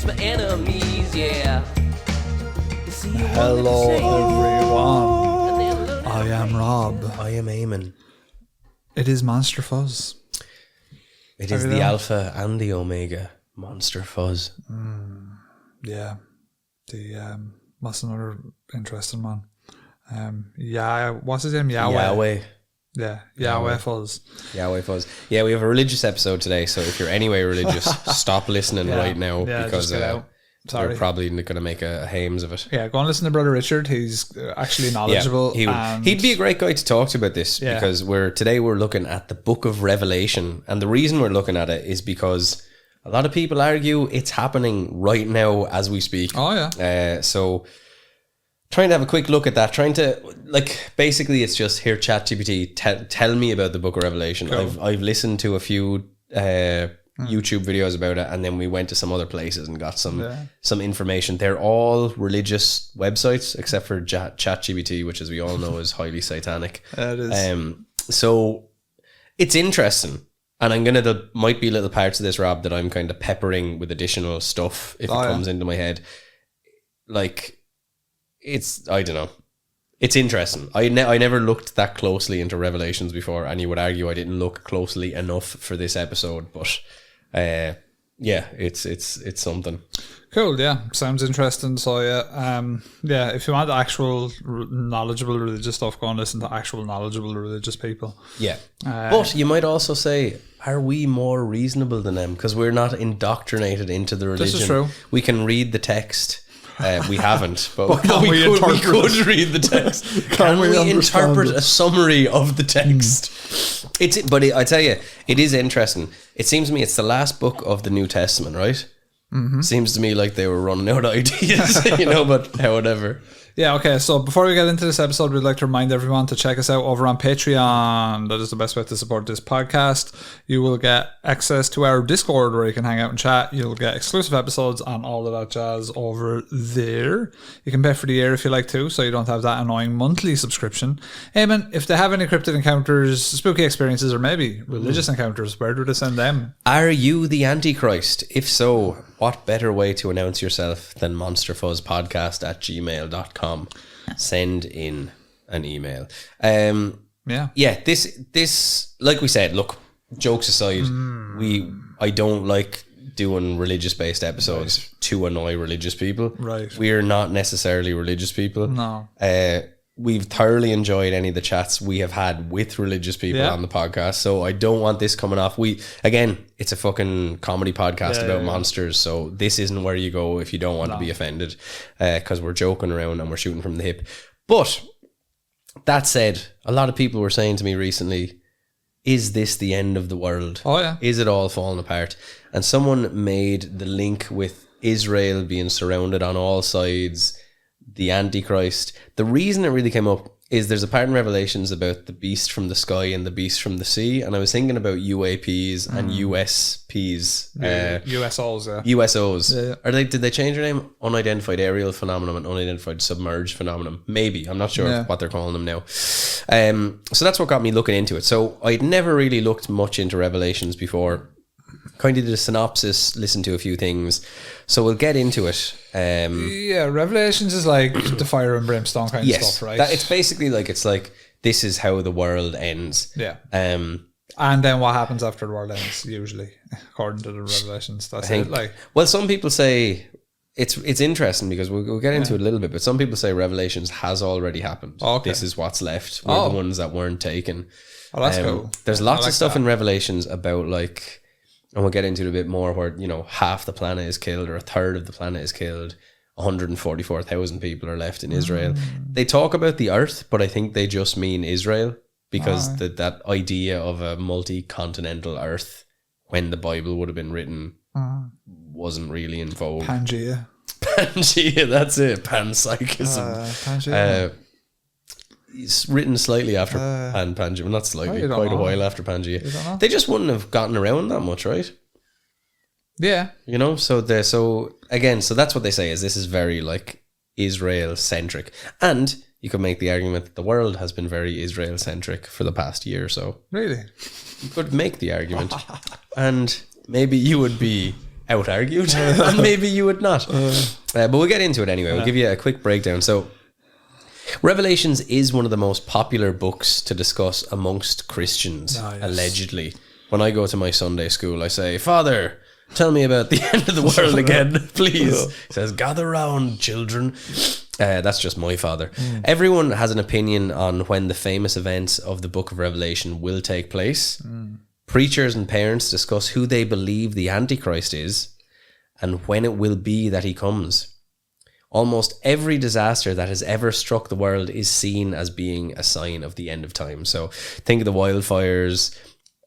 against my enemies, yeah. Hello everyone, I am Rob. I am Eamon. It is Monster Fuzz. It is the Alpha and the Omega Monster Fuzz. Yeah, the what's another interesting one? What's his name? Yahweh. Yeah, Yahweh Fuzz. Yahweh Fuzz. Yeah, we have a religious episode today, so if you're anyway religious, stop listening right now because we're probably going to make a hames of it. Yeah, go and listen to Brother Richard. He's actually knowledgeable. Yeah, he'd be a great guy to talk to about this because today we're looking at the Book of Revelation, and the reason we're looking at it is because a lot of people argue it's happening right now as we speak. Oh yeah. So trying to have a quick look at that, basically it's just here, ChatGPT, tell me about the Book of Revelation. Cool. I've listened to a few YouTube videos about it, and then we went to some other places and got some information. They're all religious websites except for ChatGPT, which as we all know is highly satanic. It is. So it's interesting, and there might be little parts of this, Rob, that I'm kind of peppering with additional stuff if it comes into my head. I don't know. It's interesting. I never looked that closely into Revelations before, and you would argue I didn't look closely enough for this episode, but it's something. Cool, yeah. Sounds interesting. So if you want actual knowledgeable religious stuff, go and listen to actual knowledgeable religious people. Yeah. But you might also say, are we more reasonable than them? Because we're not indoctrinated into the religion. This is true. We can read the text. We haven't, but we could read the text. Can we interpret a summary of the text? I tell you, it is interesting. It seems to me it's the last book of the New Testament, right? Mm-hmm. Seems to me like they were running out of ideas, but whatever. Yeah, okay, so before we get into this episode, we'd like to remind everyone to check us out over on Patreon. That is the best way to support this podcast. You will get access to our Discord where you can hang out and chat. You'll get exclusive episodes and all of that jazz over there. You can pay for the year if you like to, so you don't have that annoying monthly subscription. Eamon, if they have any cryptid encounters, spooky experiences, or maybe religious encounters, where do they send them? Are you the Antichrist? If so, what better way to announce yourself than monsterfuzzpodcast@gmail.com? Send in an email. This like we said, look, jokes aside, I don't like doing religious based episodes to annoy religious people. Right. We're not necessarily religious people. No. We've thoroughly enjoyed any of the chats we have had with religious people on the podcast, so I don't want this coming off. It's a fucking comedy podcast about monsters, so this isn't where you go if you don't want to be offended, because we're joking around and we're shooting from the hip. But that said, a lot of people were saying to me recently, is this the end of the world? Oh yeah. Is it all falling apart? And someone made the link with Israel being surrounded on all sides, the Antichrist. The reason it really came up is there's a part in Revelations about the beast from the sky and the beast from the sea, and I was thinking about UAPs and USPs. USOs, yeah. USOs. Yeah. Did they change their name? Unidentified aerial phenomenon and unidentified submerged phenomenon. Maybe. I'm not sure what they're calling them now. So that's what got me looking into it. So I'd never really looked much into Revelations before. Kind of did a synopsis, listened to a few things. So we'll get into it. Revelations is like the fire and brimstone kind of stuff, right? It's basically it's like this is how the world ends. Yeah. And then what happens after the world ends, usually, according to the Revelations. That's it. Well, some people say it's interesting because we'll get into it a little bit, but some people say Revelations has already happened. Okay. This is what's left. We're the ones that weren't taken. Oh, that's cool. There's lots of stuff in Revelations about and we'll get into it a bit more where, half the planet is killed or a third of the planet is killed. 144,000 people are left in Israel. They talk about the earth, but I think they just mean Israel because that idea of a multi-continental earth when the Bible would have been written wasn't really in vogue. Pangea, that's it. Panpsychism. Pangea. It's written slightly after Pangea. Well, not slightly, quite a while after Pangea. They just wouldn't have gotten around that much, right? Yeah. So that's what they say is this is very Israel centric. And you could make the argument that the world has been very Israel centric for the past year or so. Really? You could make the argument. And maybe you would be out-argued, and maybe you would not. But we'll get into it anyway. We'll give you a quick breakdown. So, Revelations is one of the most popular books to discuss amongst Christians, allegedly. When I go to my Sunday school, I say, Father, tell me about the end of the world again, please. He says, gather round, children. That's just my father. Everyone has an opinion on when the famous events of the book of Revelation will take place. Preachers and parents discuss who they believe the Antichrist is and when it will be that he comes. Almost every disaster that has ever struck the world is seen as being a sign of the end of time. So think of the wildfires.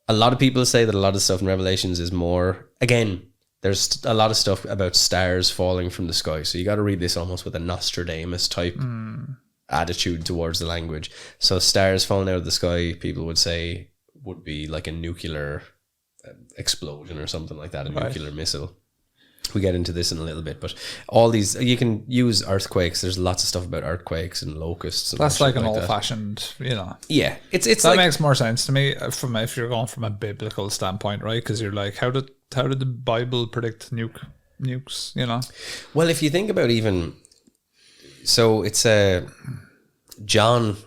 A lot of people say that a lot of stuff in Revelations is more, again, there's a lot of stuff about stars falling from the sky. So you got to read this almost with a Nostradamus type attitude towards the language. So stars falling out of the sky, people would say, would be like a nuclear explosion or something like that, a nuclear missile. We get into this in a little bit, but all these, you can use earthquakes. There's lots of stuff about earthquakes and locusts. And that's like an old-fashioned, Yeah, it's that like, makes more sense to me from if you're going from a biblical standpoint, right? Because you're like, how did the Bible predict nukes? Well, if you think about even, so it's John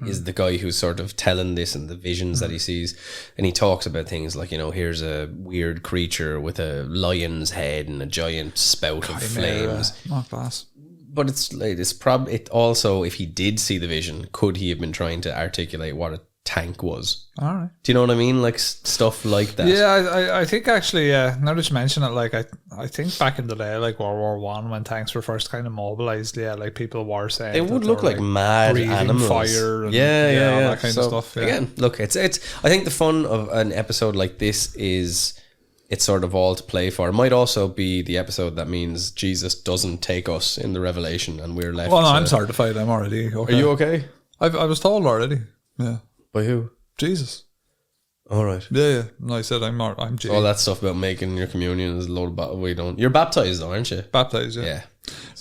is the guy who's sort of telling this and the visions that he sees, and he talks about things like, here's a weird creature with a lion's head and a giant spout of flames. Not class. But it also, if he did see the vision, could he have been trying to articulate what a tank was? All right. Do you know what I mean? Like stuff like that. Yeah, I think actually, now that you mention it, like I think back in the day, like World War One, when tanks were first kind of mobilized, like people were saying they would look like mad animals, fire, and, all that kind of stuff. Yeah. Again, look, it's. I think the fun of an episode like this is it's sort of all to play for. It might also be the episode that means Jesus doesn't take us in the Revelation, and we're left. Well, no, I'm certified. I'm already okay. Are you okay? I was told already. Yeah. By who? Jesus. All right. Yeah. No, I said I'm G. All that stuff about making your communion is a load of we don't. You're baptized though, aren't you? Baptized, yeah. Yeah.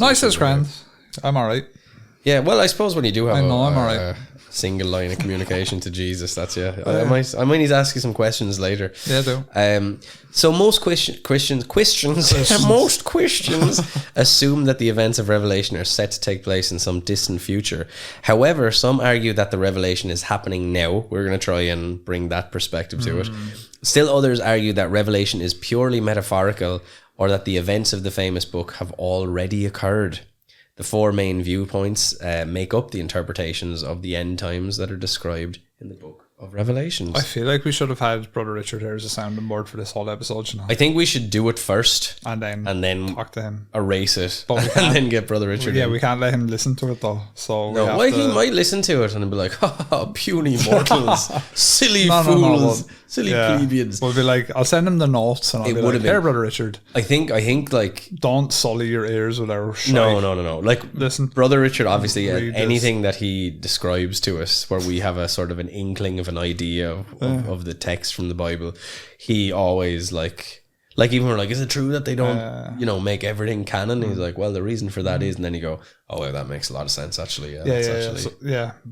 No, I says grand. I'm all right. Yeah. Well, I suppose when you do have I'm all right. Single line of communication to Jesus, that's I might need to ask you some questions later. Yeah, do. So most Christians most Christians assume that the events of Revelation are set to take place in some distant future. However, some argue that the revelation is happening now. We're going to try and bring that perspective to it. Still others argue that Revelation is purely metaphorical, or that the events of the famous book have already occurred. The four main viewpoints make up the interpretations of the end times that are described in the book of Revelations. I feel like we should have had Brother Richard here as a sounding board for this whole episode. I think we should do it first and then talk to him, erase it, and then get Brother Richard in. We can't let him listen to it though. So he might listen to it and be like, puny mortals, silly fools, silly plebeians. We'll be like, I'll send him the notes and I'll be like, here, Brother Richard. I think like, don't sully your ears with our shite. No. Like, listen, Brother Richard, obviously, anything that he describes to us where we have a sort of an inkling of an idea of the text from the Bible, he always like even we're like, is it true that they don't make everything canon? He's like, well, the reason for that is, and then you go, oh wow, that makes a lot of sense actually.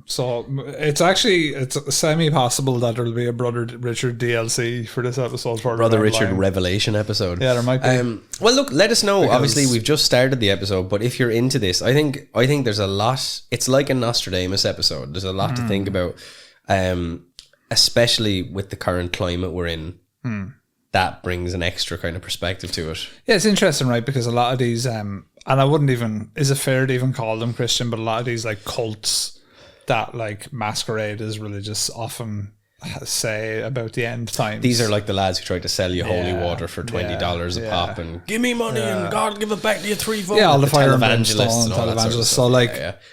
So it's semi-possible that there'll be a Brother Richard DLC for this episode. Brother Richard Revelation episode. Yeah, there might be. Well, look, let us know. Obviously, we've just started the episode, but if you're into this, I think there's a lot. It's like a Nostradamus episode. There's a lot to think about, especially with the current climate we're in. That brings an extra kind of perspective to it. Yeah, it's interesting, right? Because a lot of these, and I wouldn't even, is it fair to even call them Christian, but a lot of these like cults that like masquerade as religious often say about the end times. These are like the lads who tried to sell you holy water for $20 a pop and give me money and God give it back to you threefold. Yeah, all the fire evangelists and all that sort of stuff. So like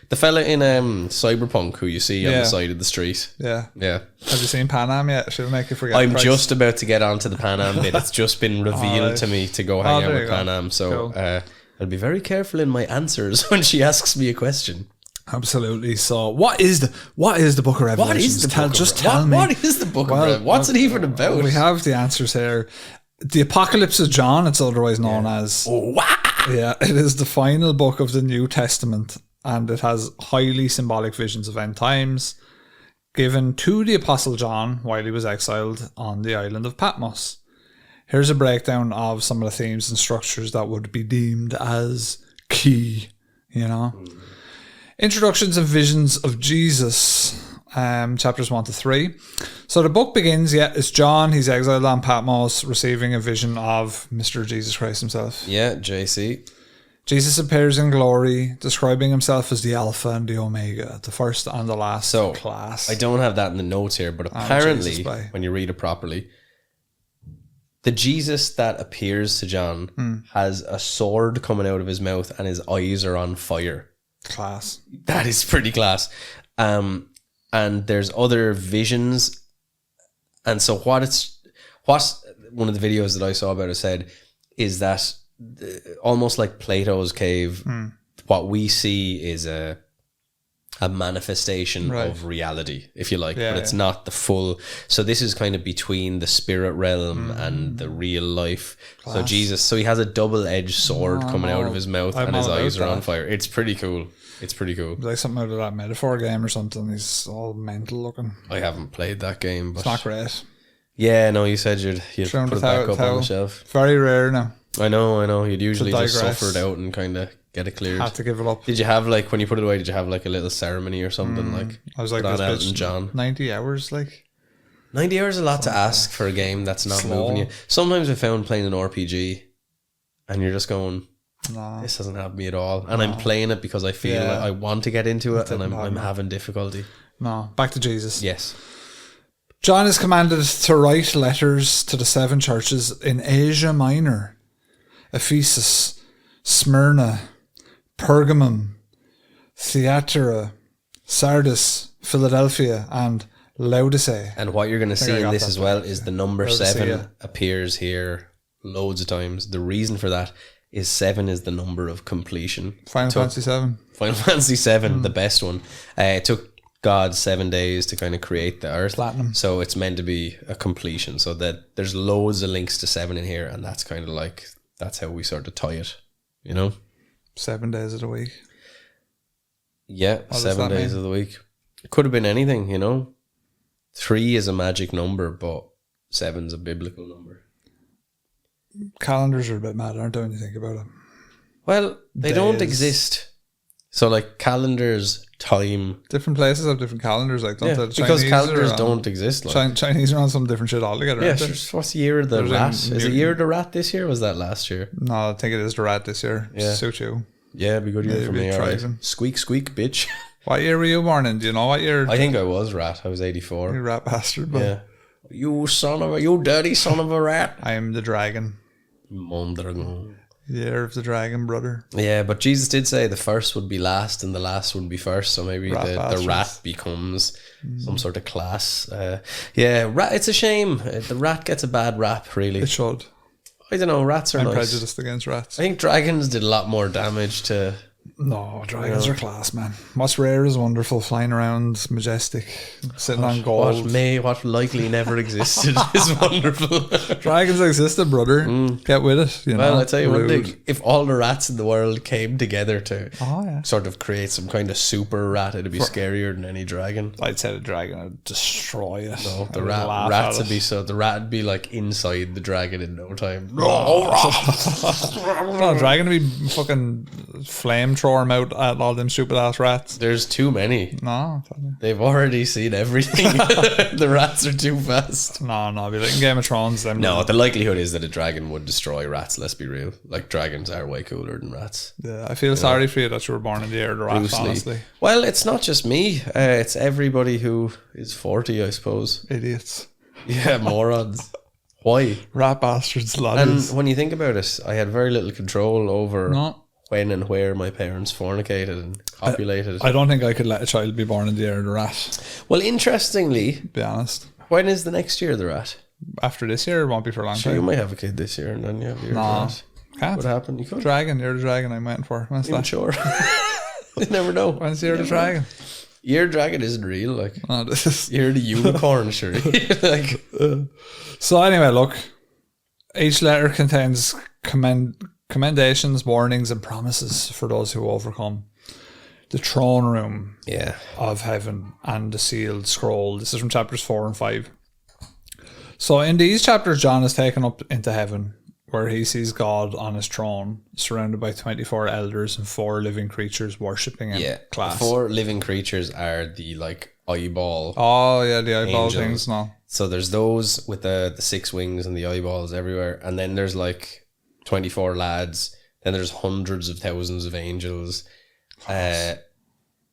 the fella in Cyberpunk who you see on the side of the street. Yeah. Have you seen Pan Am yet? She'll make you forget. I'm just about to get onto the Pan Am bit. It's just been revealed to me to go hang out with Pan Am. So cool. I'll be very careful in my answers when she asks me a question. Absolutely. So, what is the Book of Revelation? What is the Book of Revelation? What's it even about? We have the answers here. The Apocalypse of John, it's otherwise known as. Yeah, it is the final book of the New Testament, and it has highly symbolic visions of end times given to the Apostle John while he was exiled on the island of Patmos. Here's a breakdown of some of the themes and structures that would be deemed as key, you know. Introductions and visions of Jesus, chapters 1 to 3. So the book begins, it's John, he's exiled on Patmos, receiving a vision of Mr. Jesus Christ himself. Yeah, JC. Jesus appears in glory, describing himself as the Alpha and the Omega, the first and the last class. I don't have that in the notes here, but apparently, when you read it properly, the Jesus that appears to John has a sword coming out of his mouth and his eyes are on fire. Class. That is pretty class. And there's other visions. And so what one of the videos that I saw about it said is that almost like Plato's cave, what we see is a manifestation of reality, if you like, but it's not the full. So this is kind of between the spirit realm and the real life. Class. So Jesus, he has a double-edged sword coming out of his mouth and his eyes are on fire. It's pretty cool. It's pretty cool. Like something out of that Metaphor game or something. He's all mental looking. I haven't played that game, but it's not great. Yeah, no, you said you'd put it back up on the shelf. Very rare now. I know. You'd usually just suffer it out and kind of get it cleared. Had to give it up. Did you have when you put it away, did you have a little ceremony or something? I was like, this Elton John. 90 hours, 90 hours is a lot to ask for a game that's not moving you. Sometimes I found playing an RPG and you're just going, this doesn't have me at all. And I'm playing it because I feel like I want to get into it and I'm having difficulty. No, back to Jesus. Yes. John is commanded to write letters to the 7 churches in Asia Minor, Ephesus, Smyrna, Pergamum, Thyatira, Sardis, Philadelphia, and Laodicea. And what you're going to see in this as well is the number 7 appears here loads of times. The reason for that is 7 is the number of completion. Final Fantasy 7. Final Fantasy 7, the best one. It took God 7 days to kind of create the earth. Platinum. So it's meant to be a completion. So that there's loads of links to 7 in here, and that's kind of that's how we sort of tie it, 7 days of the week. Yeah, 7 days of the week. It could have been anything, 3 is a magic number, but 7's a biblical number. Calendars are a bit mad, aren't they, when you think about it? Well, they don't exist. So calendars, time. Different places have different calendars, don't they? Because calendars don't exist. Chinese are on some different shit altogether. Yeah, what's the year of the rat? Is it year of the rat this year or was that last year? No, I think it is the rat this year. Yeah. Suit you. Yeah, it'd be good year for me. Right. Squeak, squeak, bitch. What year were you born in? Do you know what year? I think I was rat. I was 84. You rat bastard. But yeah. You dirty son of a rat. I am the dragon. Mondragon. Year of the dragon, brother. Yeah, but Jesus did say the first would be last and the last would be first. So maybe the rat becomes some sort of class. Rat. It's a shame. The rat gets a bad rap, really. It should. I don't know. Rats are I'm nice. prejudiced against rats. I think dragons did a lot more damage to... No, dragons are class, man. What's rare is wonderful, flying around, majestic, sitting on gold. What likely never existed is wonderful. Dragons existed, brother. Get with it. Well, I tell you one thing: if all the rats in the world came together to sort of create some kind of super rat, it'd be scarier than any dragon. I'd say the dragon would destroy it. No, the rats would be the rat would be inside the dragon in no time. No, dragon would be fucking flame throw them out at all them stupid ass rats. There's too many. No, they've already seen everything. The rats are too fast. No, it'd be like in Game of Thrones. The likelihood is that a dragon would destroy rats. Let's be real. Dragons are way cooler than rats. Yeah, I feel sorry for you that you were born in the year of the rat. Honestly, well, it's not just me. It's everybody who is 40, I suppose. Idiots. Yeah, morons. Why? Rat bastards, lads. And when you think about it, I had very little control over when and where my parents fornicated and copulated. I don't think I could let a child be born in the year of the rat. Well, interestingly, be honest, when is the next year of the rat? After this year, it won't be for a long time. You might have a kid this year and then you have the year of the rat. Can't. What happened? You could. Dragon, year of the dragon I'm waiting for. When's that? Sure. You never know. When's the year of the dragon? Year dragon isn't real, this is year of the unicorn, sure. So anyway, look, each letter contains commendations, warnings, and promises for those who overcome. The throne room of heaven and the sealed scroll. This is from chapters 4 and 5. So in these chapters, John is taken up into heaven, where he sees God on his throne, surrounded by 24 elders and 4 living creatures worshipping him. Yeah, Class. 4 living creatures are the like eyeball. Oh yeah, the eyeball angels. things. No. So there's those with the 6 wings and the eyeballs everywhere, and then there's like 24 lads. Then there's hundreds of thousands of angels.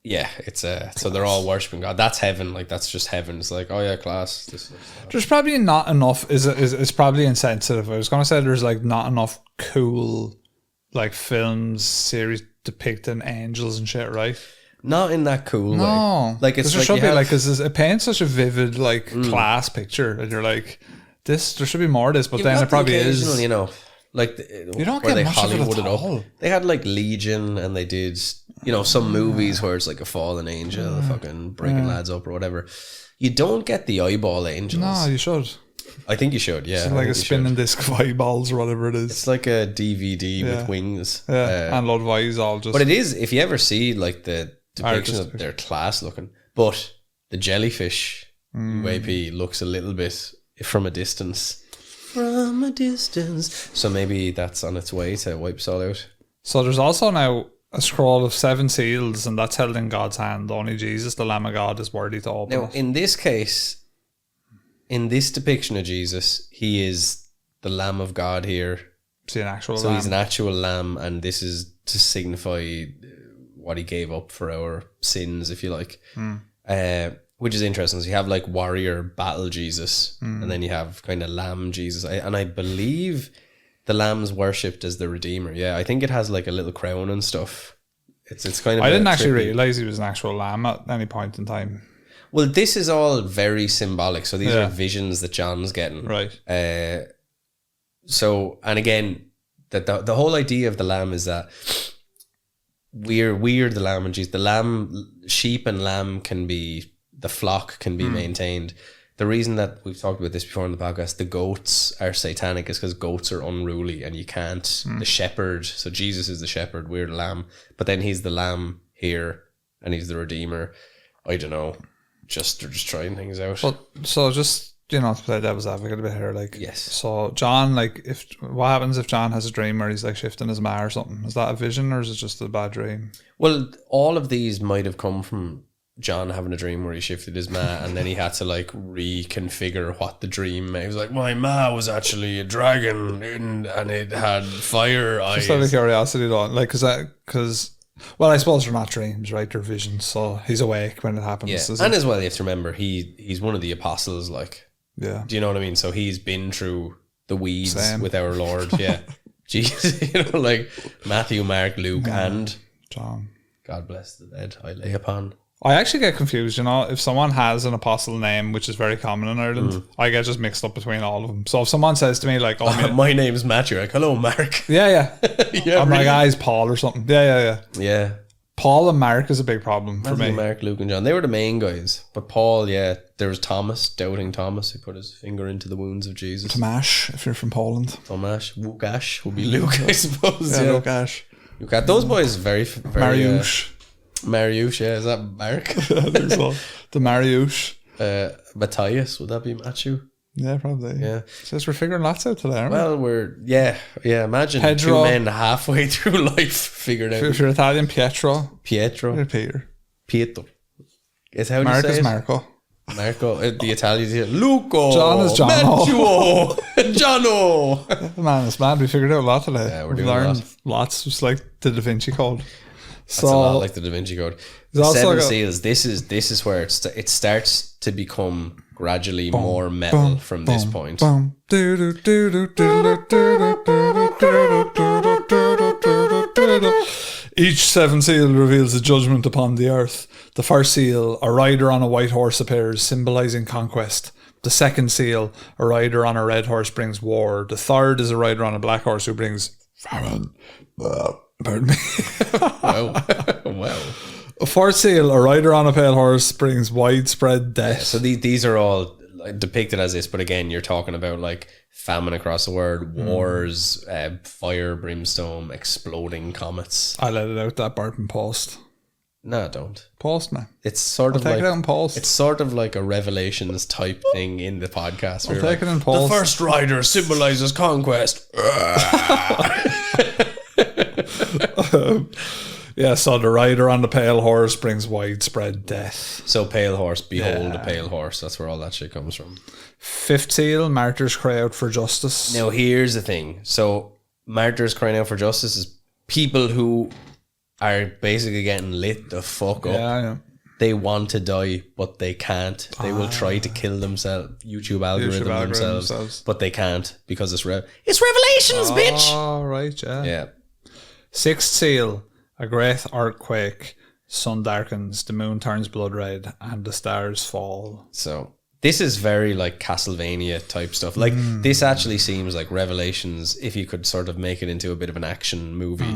Yeah, it's so they're all worshiping God. That's heaven. Like that's just heaven. It's like, oh yeah, class. There's probably not enough. It's probably insensitive. I was gonna say there's like not enough cool like films, series depicting angels and shit, right? Not in that cool way. Like it's there like should be like because it paints such a vivid like class picture, and you're like, this. There should be more of this, but then it probably is. You know, like you don't where get they much of it Hollywooded at all. up. They had like Legion, and they did some movies where it's like a fallen angel, fucking breaking lads up or whatever. You don't get the eyeball angels. No, you should. I think you should. Yeah, It's like a spinning disc of eyeballs or whatever it is. It's like a DVD with wings. Yeah, and a lot of eyes all just. But it is, if you ever see like the depiction of their class looking, but the jellyfish UAP looks a little bit from a distance. From a distance. So maybe that's on its way to wipe us all out. So there's also now a scroll of 7 seals, and that's held in God's hand. Only Jesus, the Lamb of God, is worthy to open Now, it. in this case, in this depiction of Jesus, he is the Lamb of God here. See an actual So lamb. he's an actual lamb, and this is to signify what he gave up for our sins, if you like. Which is interesting. So you have like warrior battle Jesus, and then you have kind of lamb Jesus. And I believe the lamb's worshipped as the Redeemer. Yeah, I think it has like a little crown and stuff. It's kind of. I didn't actually realize he was an actual lamb at any point in time. Well, this is all very symbolic. So these are visions that John's getting. Right. So, and again, the whole idea of the lamb is that we're the lamb and Jesus. The lamb, sheep and lamb can be, the flock can be maintained. The reason that we've talked about this before in the podcast, the goats are satanic, is because goats are unruly and you can't, the shepherd, so Jesus is the shepherd, we're the lamb, but then he's the lamb here and he's the Redeemer. I don't know. They're just trying things out. But so just, to play devil's advocate a bit here, like, yes. So John, like, what happens if John has a dream where he's like shifting his ma or something? Is that a vision or is it just a bad dream? Well, all of these might have come from John having a dream where he shifted his ma, and then he had to like reconfigure what the dream meant. He was like, my ma was actually a dragon and it had fire eyes. Just out of curiosity though, like, because well, I suppose they're not dreams, right? They're visions. So he's awake when it happens. Yeah, and as well, you have to remember he's one of the apostles. Like, yeah, do you know what I mean? So he's been through the weeds with our Lord. Yeah, Jesus, like Matthew, Mark, Luke, and John. God bless the dead I lay upon. I actually get confused, if someone has an apostle name, which is very common in Ireland, I get just mixed up between all of them. So if someone says to me like, my name's Matthew, like, hello Mark. Yeah. Yeah, I'm like, guy's Paul or something. Yeah. Paul and Mark is a big problem for me. Mark, Luke and John, they were the main guys. But Paul, there was Thomas, doubting Thomas, who put his finger into the wounds of Jesus. Tomasz, if you're from Poland. Tomasz, Łukasz would be Luke, I suppose. Yeah, Łukasz. Those boys very Mariusz. Mariusz, yeah, is that Mark? I think so. The Mariusz. Matthias, would that be Matthew? Yeah, probably. Yeah. Says we're figuring lots out today, aren't we? Well, imagine Pedro. 2 men halfway through life figured out. If you're Italian, Pietro. You're Peter. Pietro. Is how Mark you say is it? Marco. Marco, the Italians here. Luco. John is Jono. Jono. Man, it's mad. We figured out a lot today. Yeah, We've doing a learned lot. Lots, just like the Da Vinci Code. That's a lot like the Da Vinci Code. The Seven Seals. This is where it starts to become gradually more metal from this point. Each 7 seal reveals a judgment upon the earth. The first seal, a rider on a white horse appears, symbolizing conquest. The second seal, a rider on a red horse brings war. The third is a rider on a black horse who brings famine. Pardon me. Wow. A fourth seal, a rider on a pale horse brings widespread death. So these are all depicted as this, but again, you're talking about like famine across the world, wars, fire, brimstone, exploding comets. I let it out, that burping post. No, don't. Post me. It's sort of Take like it out and post. it's sort of like a Revelations type thing in the podcast. I'll take it and post. The first rider symbolizes conquest. Yeah, so the rider on the pale horse brings widespread death. So pale horse, behold a pale horse. That's where all that shit comes from. Fifth seal, martyrs cry out for justice. Now here's the thing. So martyrs crying out for justice is people who are basically getting lit the fuck up. Yeah. They want to die, but they can't. They will try to kill themselves. YouTube algorithm themselves, but they can't because it's Revelations, bitch. Oh, right, yeah. Yeah. Sixth seal, a great earthquake. Sun darkens, the moon turns blood red, and the stars fall. So this is very like Castlevania type stuff. Like this actually seems like Revelations if you could sort of make it into a bit of an action movie.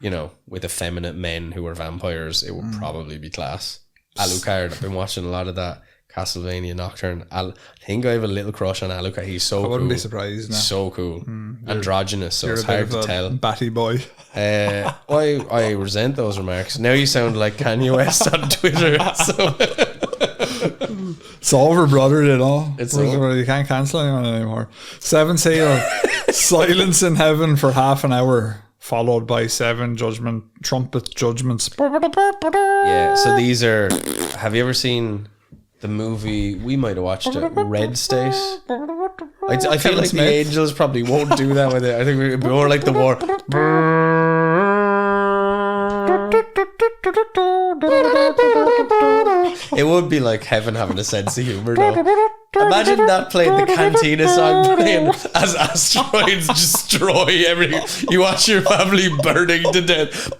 You know, with effeminate men who are vampires, it would probably be class. Alucard, I've been watching a lot of that Castlevania Nocturne. I think I have a little crush on Alucard. He's so cool. I wouldn't be surprised. No. So cool. Androgynous, so it's a bit hard of to a tell. Batty boy. I resent those remarks. Now you sound like Kanye West on Twitter. So. It's over, brother, you know. It's over. You can't cancel anyone anymore. Seven seal, silence in heaven for half an hour, followed by 7 trumpet judgments. Yeah, so these are... Have you ever seen the movie... We might have watched it, Red State? I feel like the angels probably won't do that with it. I think it'd be more like the war. It would be like heaven having a sense of humor, though. Imagine that playing the Cantina song playing as asteroids destroy everything. You watch your family burning to death.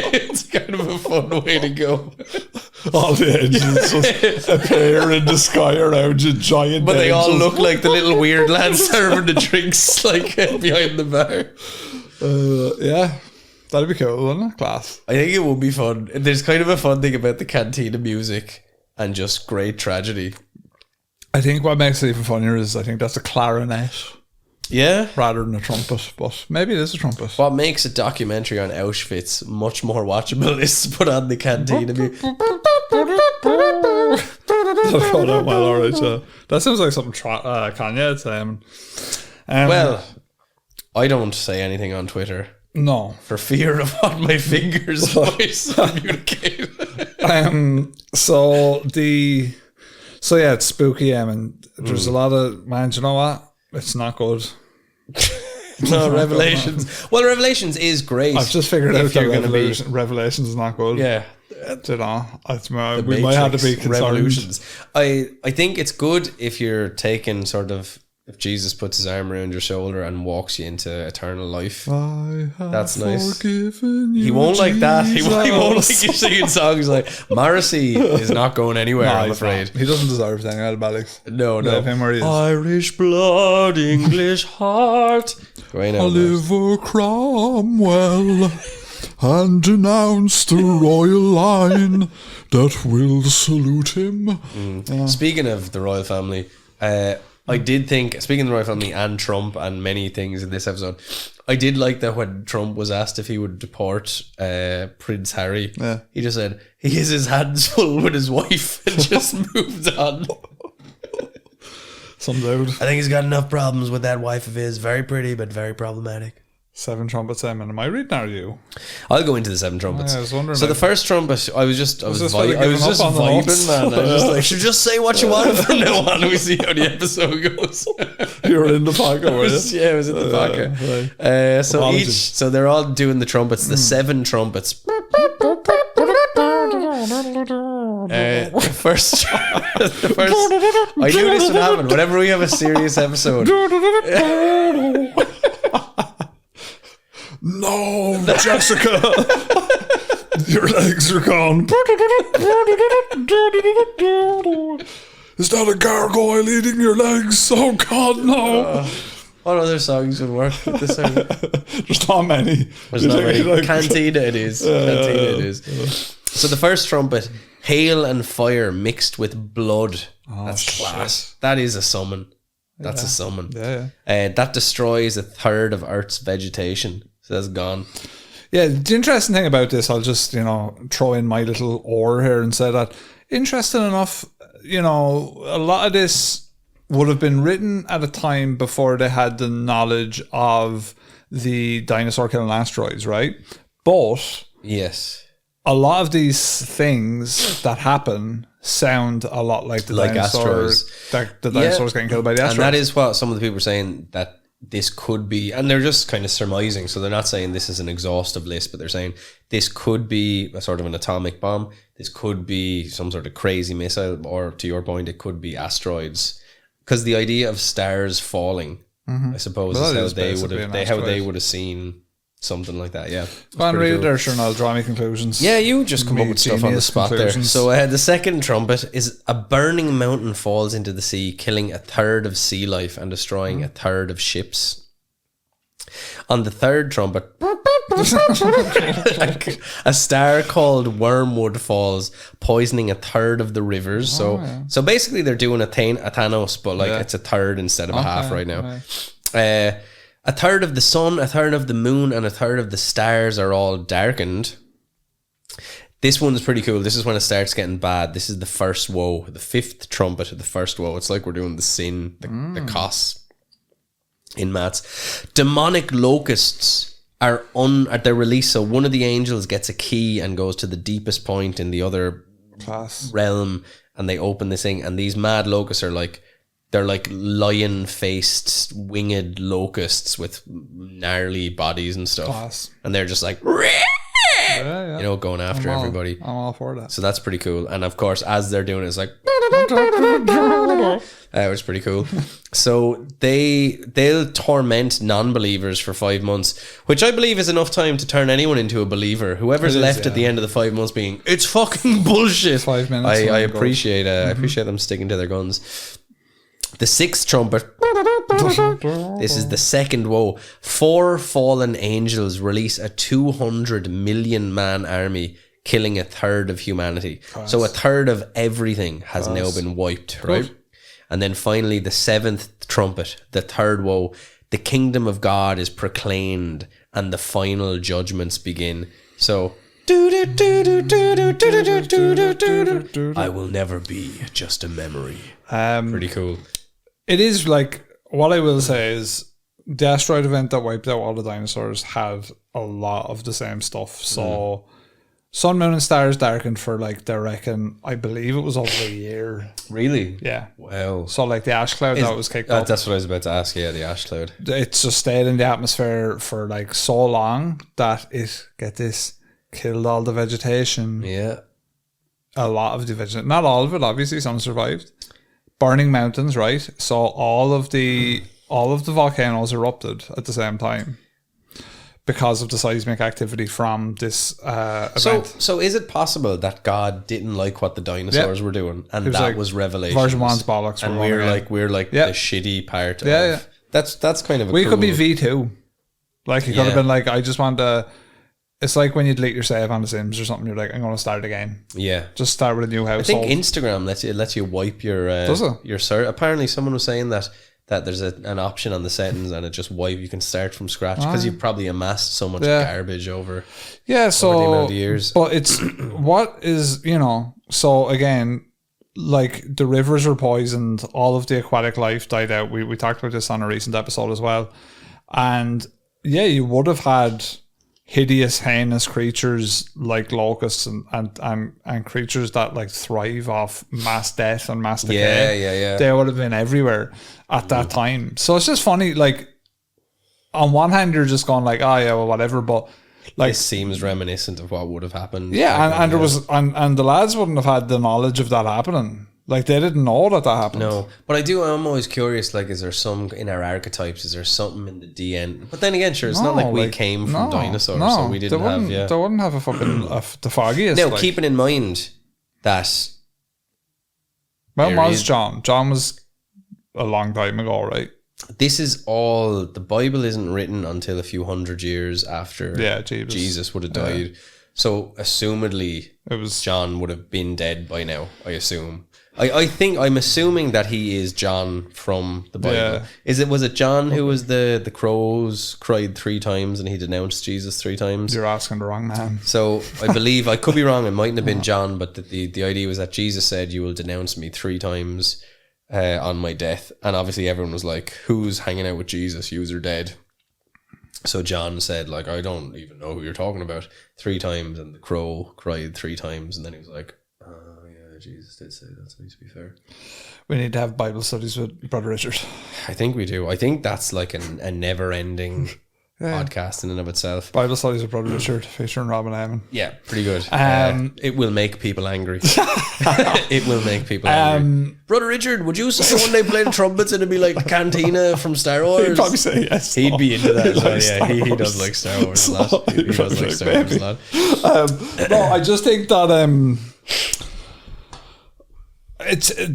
It's kind of a fun way to go. All the angels just appear in the sky around you, giant But they angels. all look like the little weird lads serving the drinks like behind the bar. Yeah. That'd be cool, wouldn't it? Class. I think it would be fun. There's kind of a fun thing about the Cantina music and just great tragedy. I think what makes it even funnier is I think that's a clarinet Yeah. rather than a trumpet, but maybe it is a trumpet. What makes a documentary on Auschwitz much more watchable is to put on the Cantina music. That sounds like something Kanye would say. Well, I don't say anything on Twitter. No. For fear of what my fingers voice communicate. So it's spooky, and there's a lot of, man, do you know what? It's not good. No, Revelations. Well, Revelations is great. I've just figured out that Revelations is not good. Yeah. You know, we might have to be concerned. Revolutions. I think it's good if you're taking sort of, if Jesus puts his arm around your shoulder and walks you into eternal life. That's nice. He won't like that. He won't like you singing songs like Morrissey is not going anywhere, I'm afraid. He doesn't deserve to hang out of Alex. No. Leave him where he is. Irish blood, English heart. Oliver Cromwell and denounce the royal line that will salute him. Speaking of the royal family, I did think, speaking of the royal family and Trump and many things in this episode, I did like that when Trump was asked if he would deport Prince Harry, he just said he has his hands full with his wife and just moved on. Some dude. I think he's got enough problems with that wife of his. Very pretty, but very problematic. 7 trumpets, Simon. Am I reading or are you? I'll go into the 7 trumpets. I was wondering. So the first trumpet, I was just vibing, man. I was just like, should just say what you want from now on. We see how the episode goes. You were in the pocket, were you? Yeah, I was in the pocket. Right. So they're all doing the trumpets, the 7 trumpets. The first, I knew this would happen whenever we have a serious episode. No, Jessica, your legs are gone. Is that a gargoyle eating your legs? Oh God, no. What other songs would work with this song? There's not many. There's not many. Cantina it is. Cantina it is. So the first trumpet, hail and fire mixed with blood. That's class. Shit. That is a summon. That's a summon. Yeah. That destroys 1/3 of Earth's vegetation. So that's gone. Yeah, the interesting thing about this, I'll just, throw in my little oar here and say that, interesting enough, a lot of this would have been written at a time before they had the knowledge of the dinosaur killing asteroids, right? But yes, a lot of these things that happen sound a lot like the dinosaurs getting killed by the asteroids. And that is what some of the people are saying, that this could be, and they're just kind of surmising, so they're not saying this is an exhaustive list, but they're saying this could be a sort of an atomic bomb, this could be some sort of crazy missile, or to your point, it could be asteroids, because the idea of stars falling, I suppose, is how they would have seen something like that. Yeah, go and read there, sure, and I'll draw my conclusions. Yeah, you just come up with stuff on the spot there. So the second trumpet is a burning mountain falls into the sea, killing a third of sea life and destroying a third of ships. On the third trumpet, a star called Wormwood falls, poisoning a third of the rivers. So basically they're doing a Thanos, but it's a third instead of a half right now. Okay. A third of the sun, a third of the moon, and a third of the stars are all darkened. This one's pretty cool. This is when it starts getting bad. This is the first woe, the fifth trumpet of the first woe. It's like we're doing the sin, the kos in maths. Demonic locusts are at their release. So one of the angels gets a key and goes to the deepest point in the other realm, and they open this thing. And these mad locusts are they're like lion-faced winged locusts with gnarly bodies and stuff. And they're just like, going after everybody. I'm all for that. So that's pretty cool. And of course, as they're doing it, it's like, which is pretty cool. So they'll torment non-believers for 5 months, which I believe is enough time to turn anyone into a believer. Whoever's left at the end of the 5 months being, it's fucking bullshit. 5 minutes. I appreciate I appreciate them sticking to their guns. The sixth trumpet. This is the second woe. 4 fallen angels release a 200 million man army, killing a third of humanity. So a third of everything has now been wiped, right? And then finally, the seventh trumpet, the third woe. The kingdom of God is proclaimed, and the final judgments begin. So, I will never be just a memory. Pretty cool. It is what I will say is the asteroid event that wiped out all the dinosaurs had a lot of the same stuff. So sun, moon, and stars darkened for they reckon, I believe it was over a year. Really? Yeah. Wow. So the ash cloud that was kicked up. That's what I was about to ask. Yeah, the ash cloud. It's just stayed in the atmosphere for so long that it, get this, killed all the vegetation. Yeah. A lot of the vegetation. Not all of it, obviously. Some survived. Burning mountains, right? So all of the volcanoes erupted at the same time because of the seismic activity from this event. So is it possible that God didn't like what the dinosaurs were doing, and that was revelation? Version 1's bollocks, and we're the shitty part. Yeah. That's kind of could be V2. It could have been I just want to. It's like when you delete your save on The Sims or something. You're like, I'm going to start again. Yeah, just start with a new household. I think Instagram lets you wipe your your search. Apparently, someone was saying that there's an option on the settings and it just you can start from scratch because you've probably amassed so much garbage over the amount of years. But it's what is so again, the rivers were poisoned, all of the aquatic life died out. We talked about this on a recent episode as well, and you would have had hideous, heinous creatures like locusts and creatures that thrive off mass death and mass decay. Yeah. They would have been everywhere at that time. So it's just funny. On one hand, you're just going whatever, but this seems reminiscent of what would have happened. Yeah, and there was and the lads wouldn't have had the knowledge of that happening. They didn't know that happened. No, but I'm always curious, is there some in our archetypes, is there something in the DNA? But then again, sure, it's not like we came from dinosaurs, so we didn't have, They wouldn't have a fucking, the foggiest. Now, keeping in mind that... When was John? John was a long time ago, right? This is all... The Bible isn't written until a few hundred years after Jesus would have died. So, assumedly, John would have been dead by now, I assume. I think I'm assuming that he is John from the Bible. Yeah. Was it John who was the crows cried 3 times and he denounced Jesus 3 times? You're asking the wrong man. So I believe, I could be wrong, it mightn't have been John, but the idea was that Jesus said, "You will denounce me 3 times on my death." And obviously everyone was like, "Who's hanging out with Jesus? Yous are dead." So John said, like, "I don't even know who you're talking about," 3 times, and the crow cried 3 times, and then he was like, "Oh yeah, Jesus did say that, to be fair." We need to have Bible studies with Brother Richard. I think we do. I think that's like a never-ending podcast in and of itself. Bible studies with Brother Richard, featuring Robin Eamon. Yeah, pretty good. It will make people angry. It will make people angry. Brother Richard, would you say one day play the trumpets and it'd be like the cantina from Star Wars? He'd probably say yes. He'd be into that as well. Yeah, he does like Star Wars a lot. He does like Star Wars a lot. No, I just think that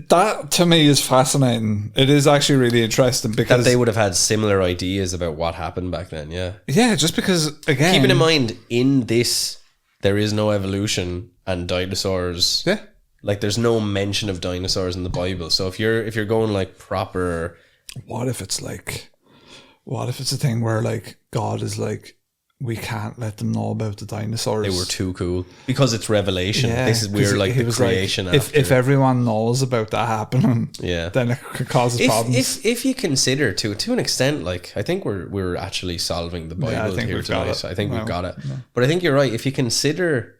that to me is fascinating. It is actually really interesting because that they would have had similar ideas about what happened back then. Yeah, just because, again, keeping in mind, in this there is no evolution and dinosaurs. Yeah, like there's no mention of dinosaurs in the Bible. So if you're going like proper, what if it's a thing where like God is like, we can't let them know about the dinosaurs. They were too cool because it's revelation. Yeah, this is we're like the creation. Like, if everyone knows about that happening, then it could cause problems. If you consider to an extent, like I think we're actually solving the Bible here tonight. I think we've got it. Yeah. But I think you're right. If you consider,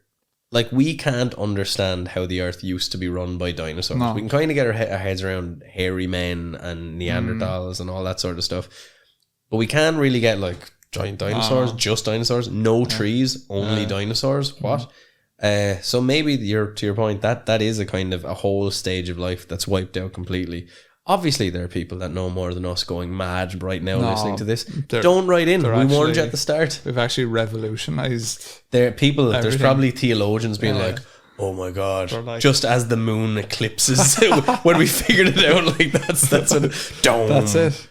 like, we can't understand how the Earth used to be run by dinosaurs. No. We can kind of get our heads around hairy men and Neanderthals and all that sort of stuff, but we can't really get like giant dinosaurs, just dinosaurs, no trees, only dinosaurs. What? So maybe to your point, that is a kind of a whole stage of life that's wiped out completely. Obviously, there are people that know more than us going mad right now listening to this. Don't write in. We warned you at the start. We've actually revolutionized. There are people. Everything. There's probably theologians being like, "Oh my God!" Like, just as the moon eclipses, when we figured it out, like that's what. That's it.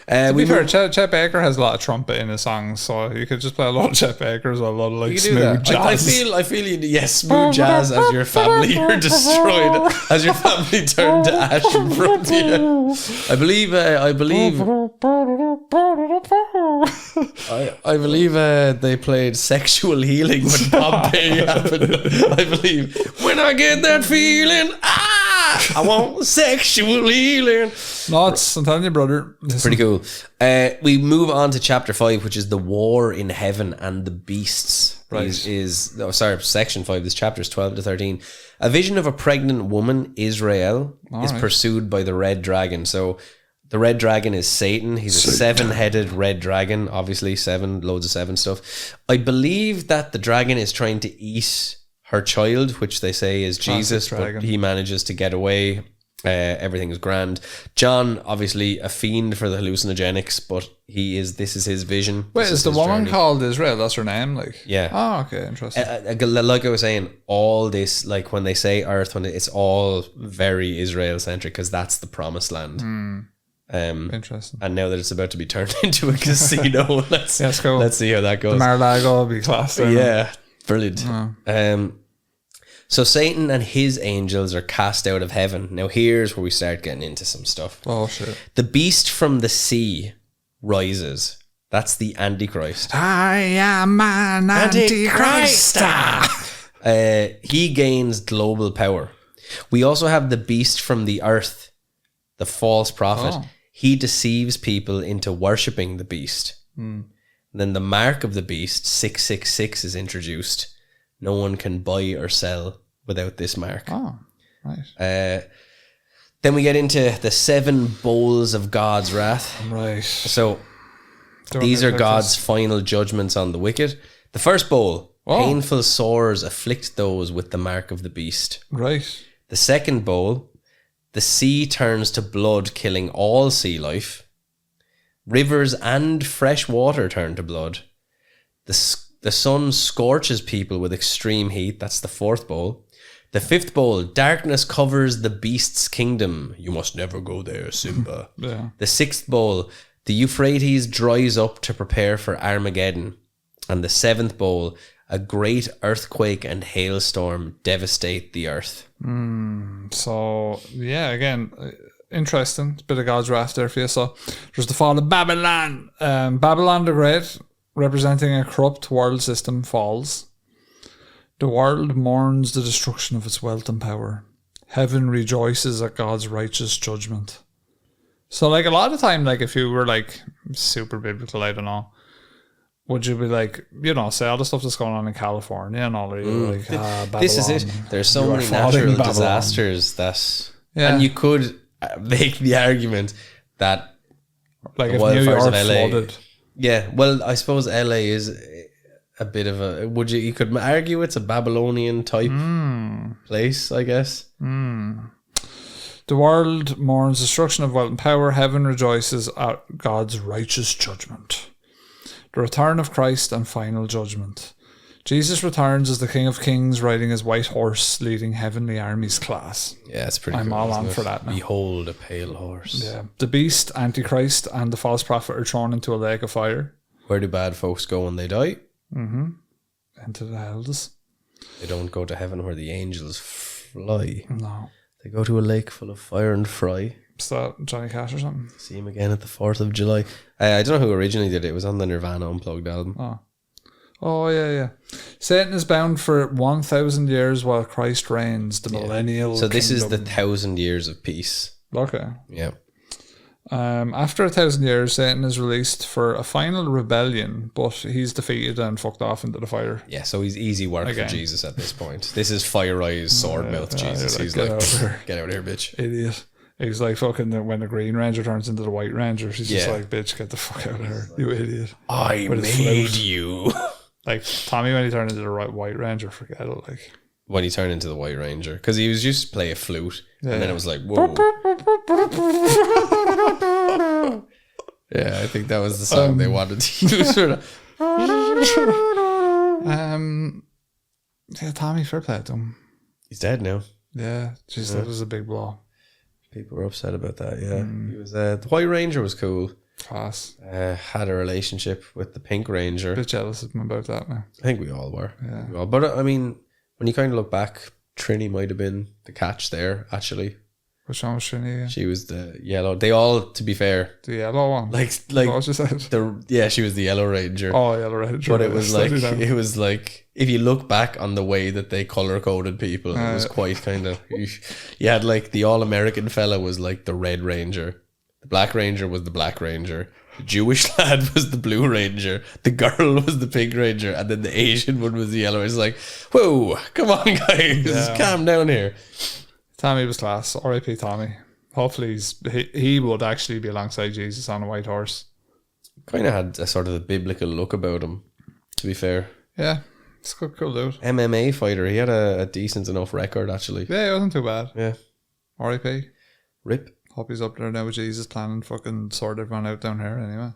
To be fair, Chet Baker has a lot of trumpet in his songs, so you could just play a lot of Chet Baker as well, a lot of like smooth jazz. I feel you, smooth jazz as your family are destroyed, as your family turned to ash in front of you. I believe they played Sexual Healing when Pompeii happened. I believe, when I get that feeling, I want sexual healing. Nuts, I'm telling you, brother. Listen. Pretty cool. We move on to chapter 5, which is the war in heaven and the beasts. Right. Section 5. This chapter is 12 to 13. A vision of a pregnant woman, Israel, is pursued by the red dragon. So the red dragon is Satan. He's a 7-headed red dragon. Obviously, 7, loads of 7 stuff. I believe that the dragon is trying to eat her child, which they say is Jesus, but he manages to get away. Everything is grand. John, obviously a fiend for the hallucinogenics, but this is his vision. Wait, is the woman called Israel? That's her name? Like, yeah. Oh, okay, interesting. Like I was saying, all this, like when they say Earth, when it's all very Israel centric, because that's the promised land. Interesting. And now that it's about to be turned into a casino, let's see how that goes. The Mar-a-Lago will be classed. Yeah, brilliant. So Satan and his angels are cast out of heaven. Now here's where we start getting into some stuff. Oh shit. The beast from the sea rises. That's the Antichrist. I am an Antichrist. He gains global power. We also have the beast from the earth, the false prophet. He deceives people into worshipping the beast. Then the mark of the beast, 666, is introduced. No one can buy or sell without this mark. Oh, right. Then we get into the 7 bowls of God's wrath. Right. So these are God's final judgments on the wicked. The first bowl, painful sores afflict those with the mark of the beast. Right. The second bowl, the sea turns to blood, killing all sea life. Rivers and fresh water turn to blood. The sun scorches people with extreme heat. That's the fourth bowl. The fifth bowl, darkness covers the beast's kingdom. You must never go there, Simba. Yeah. The sixth bowl, The Euphrates dries up to prepare for Armageddon. And the seventh bowl, a great earthquake and hailstorm devastate the earth. So, yeah, again, interesting. Bit of God's wrath there for you. So, there's the fall of Babylon. Babylon the Great, representing a corrupt world system, falls. The world mourns the destruction of its wealth and power. Heaven rejoices at God's righteous judgment. So, like, a lot of time, like, if you were, like, super biblical, I don't know, would you be like, you know, say all the stuff that's going on in California and all that, like, Babylon, This is it. There's so many natural disasters that... Yeah. And you could make the argument that... Like, if New York flooded. Yeah, well, I suppose LA is a bit of a... You could argue it's a Babylonian type place, I guess. The world mourns destruction of wealth and power. Heaven rejoices at God's righteous judgment. The return of Christ and final judgment. Jesus returns as the King of Kings, riding his white horse, leading heavenly armies class. Yeah, it's pretty I'm cool, all on isn't it? for that now. Behold a pale horse. Yeah. The beast, Antichrist, and the false prophet are thrown into a lake of fire. Where do bad folks go when they die? Into the hells. They don't go to heaven where the angels fly. No. They go to a lake full of fire and fry. Is that Johnny Cash or something? See him again at the 4th of July. I don't know who originally did it. It was on the Nirvana Unplugged album. Oh, yeah. Satan is bound for 1,000 years while Christ reigns, the millennial So this kingdom. is the 1,000 years of peace. Okay. Yeah. After 1,000 years, Satan is released for a final rebellion, but he's defeated and fucked off into the fire. Yeah, so he's easy work Again. for Jesus at this point. This is fire eyes, sword mouth Jesus. He's get like, out of here. get out of here, bitch. Idiot. He's like fucking when the Green Ranger turns into the White Ranger. She's just Yeah. like, bitch, get the fuck out of here, you idiot. I With his made flute. you. Like Tommy when he turned into the White Ranger, forget it. Like, When he turned into the White Ranger. Because he was just play a flute. And then it was like, whoa. Yeah, I think that was the song they wanted to use. yeah, Tommy, fair play to him. He's dead now. Yeah, jeez, that was a big blow. People were upset about that, yeah. He was the White Ranger was cool. Class. Had a relationship with the Pink Ranger. Bit jealous of him about that now. I think we all were. Yeah. We all- But I mean, when you kind of look back, Trini might have been the catch there, actually. Which one was Trini again? She was the yellow. They all, to be fair, The yellow one. like What you said? she was the Yellow Ranger. Oh, yellow Ranger. But it was like if you look back on the way that they color coded people, it was quite kind of. You had like the All American fella was like the Red Ranger, the Black Ranger was the Black Ranger, the Jewish lad was the Blue Ranger, the girl was the Pink Ranger, and then the Asian one was the Yellow. It's like, whoa, come on, guys, calm down here. Tommy was class. R.I.P. Tommy. Hopefully he would actually be alongside Jesus on a white horse. Kind of had a sort of a biblical look about him, to be fair. Yeah, it's a cool dude. MMA fighter. He had a decent enough record, actually. Yeah, it wasn't too bad. Yeah. R.I.P. Rip. Hope he's up there now with Jesus planning fucking sort everyone out down here anyway.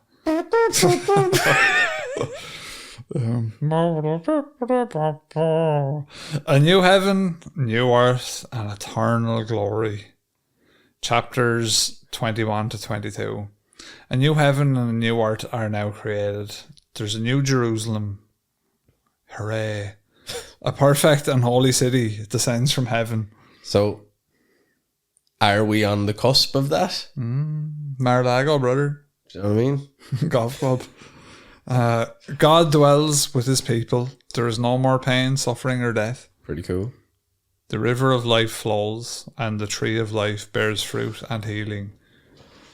A new heaven, new earth, and eternal glory. Chapters 21 to 22. A new heaven and a new earth are now created. There's a new Jerusalem. Hooray. A perfect and holy city descends from heaven. So, are we on the cusp of that? Mar-a-Lago, brother. Do you know what I mean? Golf club. God dwells with his people. There is no more pain, suffering, or death. Pretty cool. The river of life flows, and the tree of life bears fruit and healing.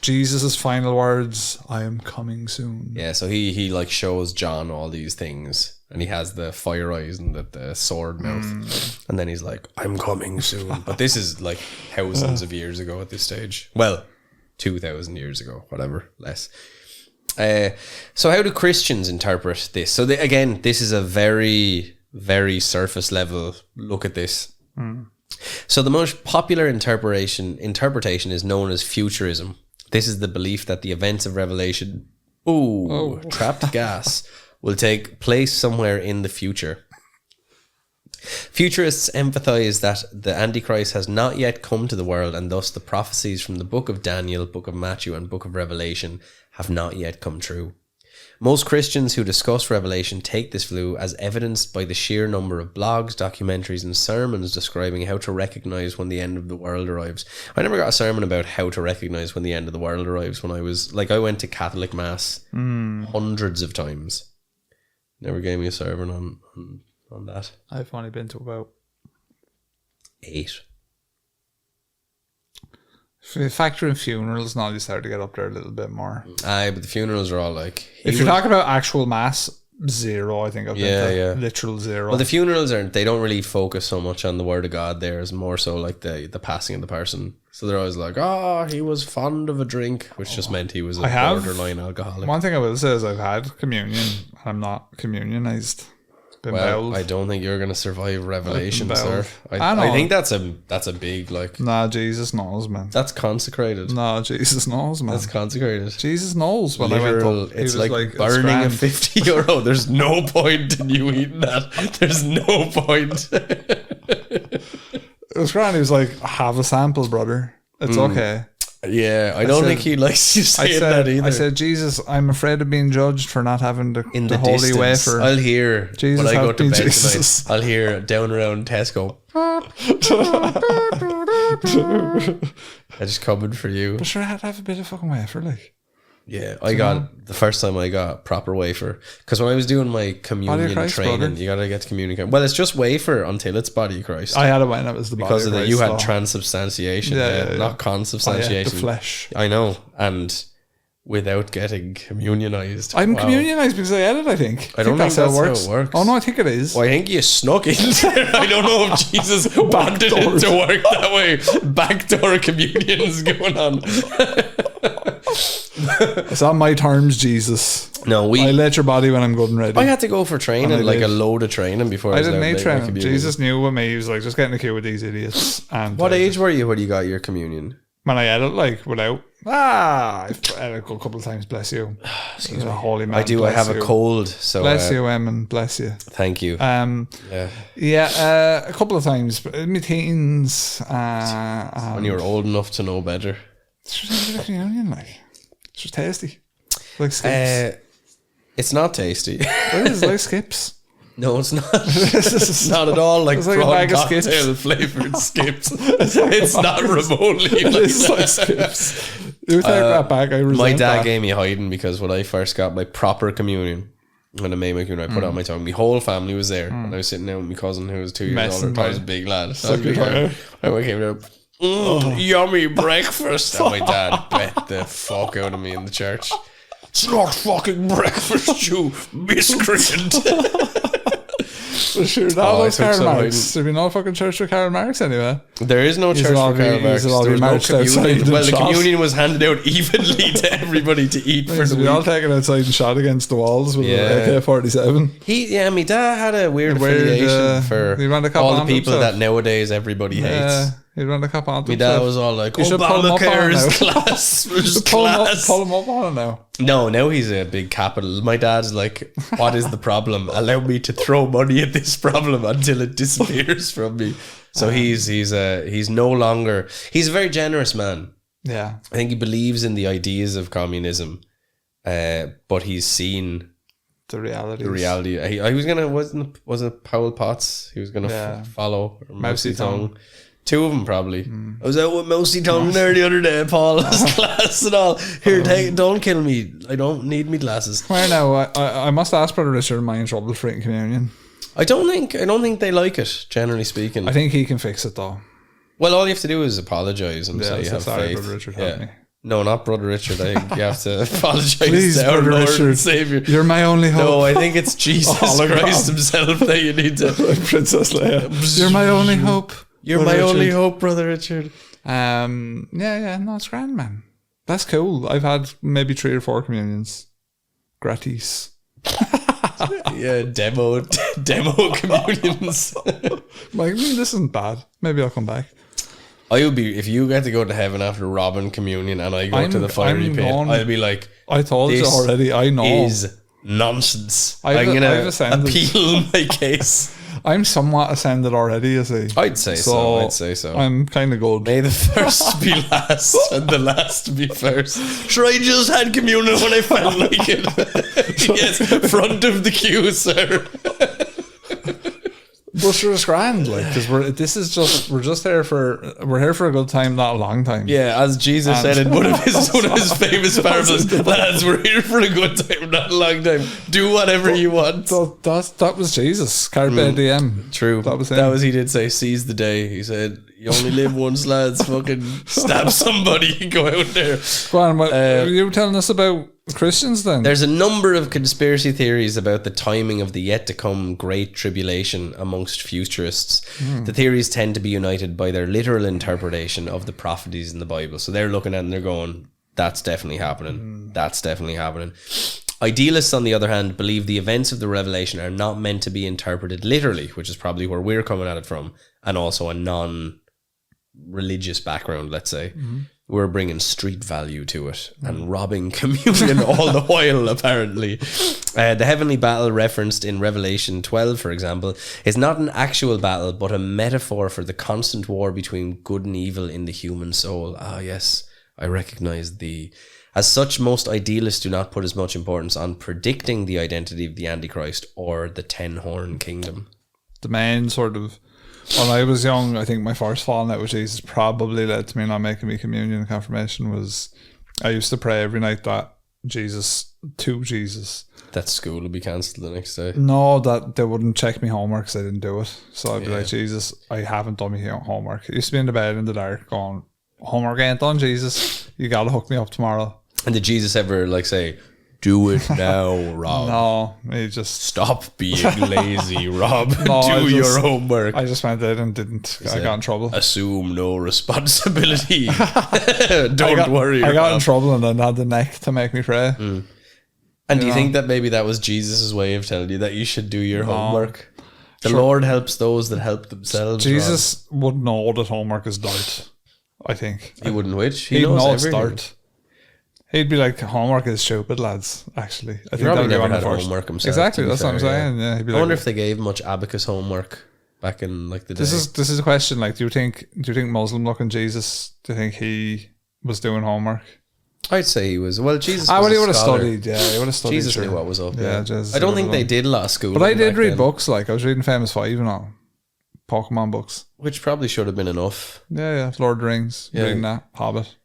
Jesus' final words, I am coming soon. Yeah, so he like shows John all these things, and he has the fire eyes and the sword mouth, and then he's like, I'm coming soon. But this is like thousands of years ago at this stage. Well, 2,000 years ago, whatever, less. So how do Christians interpret this? So again, this is a very, very surface level look at this. So the most popular interpretation is known as futurism. This is the belief that the events of Revelation, trapped gas, will take place somewhere in the future. Futurists emphasize that the Antichrist has not yet come to the world, and thus the prophecies from the book of Daniel, book of Matthew, and book of Revelation have not yet come true. Most Christians who discuss Revelation take this view as evidenced by the sheer number of blogs, documentaries, and sermons describing how to recognize when the end of the world arrives. I never got a sermon about how to recognize when the end of the world arrives when I was, like, I went to Catholic Mass hundreds of times. Never gave me a sermon on that. I've only been to about 8. If you factor in funerals, now you start to get up there a little bit more. Aye, but the funerals are all like... If you're talking about actual mass, 0, I think I've been to. Yeah. Literal 0. Well, the funerals they don't really focus so much on the word of God there. It's more so like the passing of the person. So they're always like, he was fond of a drink, which just meant he was a borderline alcoholic. One thing I will say is I've had communion. I'm not communionized. Well, I don't think you're going to survive Revelation, sir. I think that's a big, like... Nah, Jesus knows, man. That's consecrated. Nah, Jesus knows, man. That's consecrated. Jesus knows. When Literal, I went up, it's like burning a €50. There's no point in you eating that. There's no point. It was grand. He was like, have a sample, brother. It's okay. Yeah, I don't think he likes you saying that either. I said, Jesus, I'm afraid of being judged for not having the holy distance, wafer. I'll hear, Jesus, when I go to bed Jesus. tonight, I'll hear down around Tesco. I just coming for you. But sure, I had to have a bit of fucking wafer, like. Yeah, the first time I got proper wafer, because when I was doing my communion Christ, training, brother. you gotta get to communion. Well, it's just wafer until it's body of Christ. I had it when it was the body because of of Christ. that, you had transubstantiation, not consubstantiation. The flesh. I know, and without getting communionized. I'm communionized because I had it, I think. I don't think that's how it works. Oh no, I think it is. Well, I think you snuck in there. I don't know if Jesus wanted it to work that way. Backdoor communion's going on. It's on my terms, Jesus. No, I let your body when I'm good and ready. I had to go for training, like a load of training before I didn't need training. communion. Jesus knew with me. He was like, just get in the queue with these idiots. And what age were you when you got your communion? When I had it, like, without. I've had it a couple of times, bless you. Excuse me. Holy man, I do, I have a cold, so... Bless you, Eamon, bless you. Thank you. A couple of times. In my teens. When you were old enough to know better. It's just a bit of communion, like. It's just tasty. Like skips. It's not tasty. It is like skips. No, it's not. It's not at all like prawn cocktail flavoured skips. It's not remotely like it's like skips. You take that back. I resent my dad that. gave me hiding because when I first got my proper communion, when I made my communion, I put out my tongue. My whole family was there, and I was sitting down with my cousin who was 2 years older. I was a big lad. So I came out. Yummy breakfast. And my dad bet the fuck out of me in the church. It's not fucking breakfast, you miscreant. Well, sure, that was Karl Marx. There'd be no fucking church for Karl Marx anyway. There is no church for Karl Marx. There was no communion. Well, the communion was handed out evenly to everybody to eat for the week. We all taken outside and shot against the walls with an AK-47. My dad had a weird affiliation for all the people that nowadays everybody hates. He'd run the cup on. My dad was all like, Obamacare is class. Pull him up on it now. No, now he's a big capital. My dad's like, what is the problem? Allow me to throw money at this problem until it disappears from me. So he's no longer, he's a very generous man. Yeah. I think he believes in the ideas of communism, but he's seen the reality. He was gonna, was it Powell Potts? He was gonna follow Mousy Tongue. 2 of them probably. I was out with Mousy Tongue there the other day, Paul. His class and all. Here, don't kill me. I don't need me glasses. Come here now. I must ask Brother Richard, am I in trouble for eating communion? I don't think they like it, generally speaking. I think he can fix it though. Well, all you have to do is apologise and say you have sorry, faith. Brother Richard, help me. No, not Brother Richard. I think you have to apologise Please, to our Brother Lord Richard, and Saviour. You're my only hope. No, I think it's Jesus Christ himself that you need to. Princess Leia. You're my only hope. You're my only hope, Brother Richard. No, it's grand, man. That's cool. I've had maybe 3 or 4 communions. Gratis. Demo communions. This isn't bad. Maybe I'll come back. I'll be, if you get to go to heaven after robbing communion and I go to the fiery pit, I'll be like, I told you already, I know. Is nonsense. I'm going to appeal my case. I'm somewhat ascended already, you see. I'd say so. I'm kind of good. May the first be last and the last be first. Sure, I just had communion when I felt like it. Yes, front of the queue, sir. But sure, it's grand, like, because we're here for a good time, not a long time. Yeah, as Jesus said in one of his famous parables, lads, we're here for a good time, not a long time. Do whatever you want. That was Jesus. Carpe diem. True. That was him. He did say, seize the day. He said, you only live once, lads. Fucking stab somebody. Go out there. Go on, what are you telling us about Christians then? There's a number of conspiracy theories about the timing of the yet to come Great Tribulation amongst futurists. The theories tend to be united by their literal interpretation of the prophecies in the Bible. So they're looking at it and they're going, that's definitely happening. That's definitely happening. Idealists, on the other hand, believe the events of the Revelation are not meant to be interpreted literally, which is probably where we're coming at it from, and also a non-religious background, let's say. We're bringing street value to it and robbing communion all the while, apparently. The heavenly battle referenced in Revelation 12, for example, is not an actual battle, but a metaphor for the constant war between good and evil in the human soul. Ah, yes, I recognize the... As such, most idealists do not put as much importance on predicting the identity of the Antichrist or the 10-horn kingdom. The main sort of... When I was young, I think my first falling out with Jesus probably led to me not making me communion and confirmation was I used to pray every night that Jesus. That school would be cancelled the next day. No, that they wouldn't check me homework because I didn't do it. So I'd be like, Jesus, I haven't done my homework. I used to be in the bed in the dark going, homework ain't done, Jesus. You got to hook me up tomorrow. And did Jesus ever say, do it now, Rob? No, he just... Stop being lazy, Rob. No, your homework. I just went in and didn't. I got in trouble. Assume no responsibility. Don't worry, I got Rob. in trouble and then had the neck to make me pray. And do you think that maybe that was Jesus' way of telling you that you should do your homework? The Lord helps those that help themselves. Jesus would know that homework is dirt, I think. He wouldn't which? He'd knows know it's everything. dirt. He'd be like, homework is stupid, lads, actually. I think Probably that would never be had first. homework himself. Exactly, that's what I'm saying. Yeah. He'd be I wonder like, if they gave much abacus homework back in the day. this is a question, like, do you think Muslim looking Jesus, do you think he was doing homework? I'd say he was. Well, Jesus was he a would have scholar. studied, yeah. He would have studied. Jesus knew what was up. Yeah, I don't think they did a lot of school. But I did read books, like, I was reading Famous Five and all. Pokemon books. Which probably should have been enough. Yeah. Lord of the Rings, reading that. Hobbit.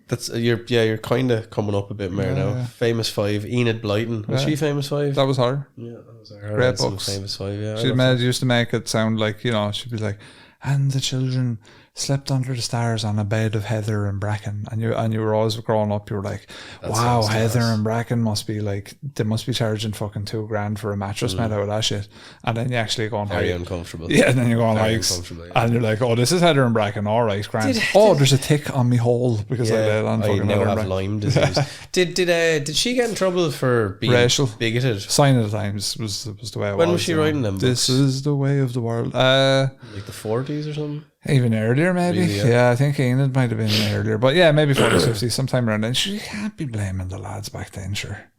That's you're kind of coming up a bit more now. Yeah. Famous Five. Enid Blyton. Was she Famous Five? That was her. Yeah, that was her. Great books. Famous Five, yeah. She used to make it sound like, she'd be like, and the children slept under the stars on a bed of heather and bracken. And you were always growing up, you were like, wow, heather and bracken must be like, they must be charging fucking $2,000 for a mattress made out of that shit. And then you actually go on Very uncomfortable. Yeah, and then you go on hikes. And you're like, oh, this is heather and bracken, all right, grand. There's a tick on me hole because I laid on fucking now heather have and Lyme disease. Did she get in trouble for being racial, bigoted? Sign of the Times was the way it was. When was she writing them books? This is the way of the world. Like the 40s or something? Even earlier, maybe. Really, yeah, I think Enid might have been earlier. But yeah, maybe 40s, 50s, sometime around then. You can't be blaming the lads back then, sure.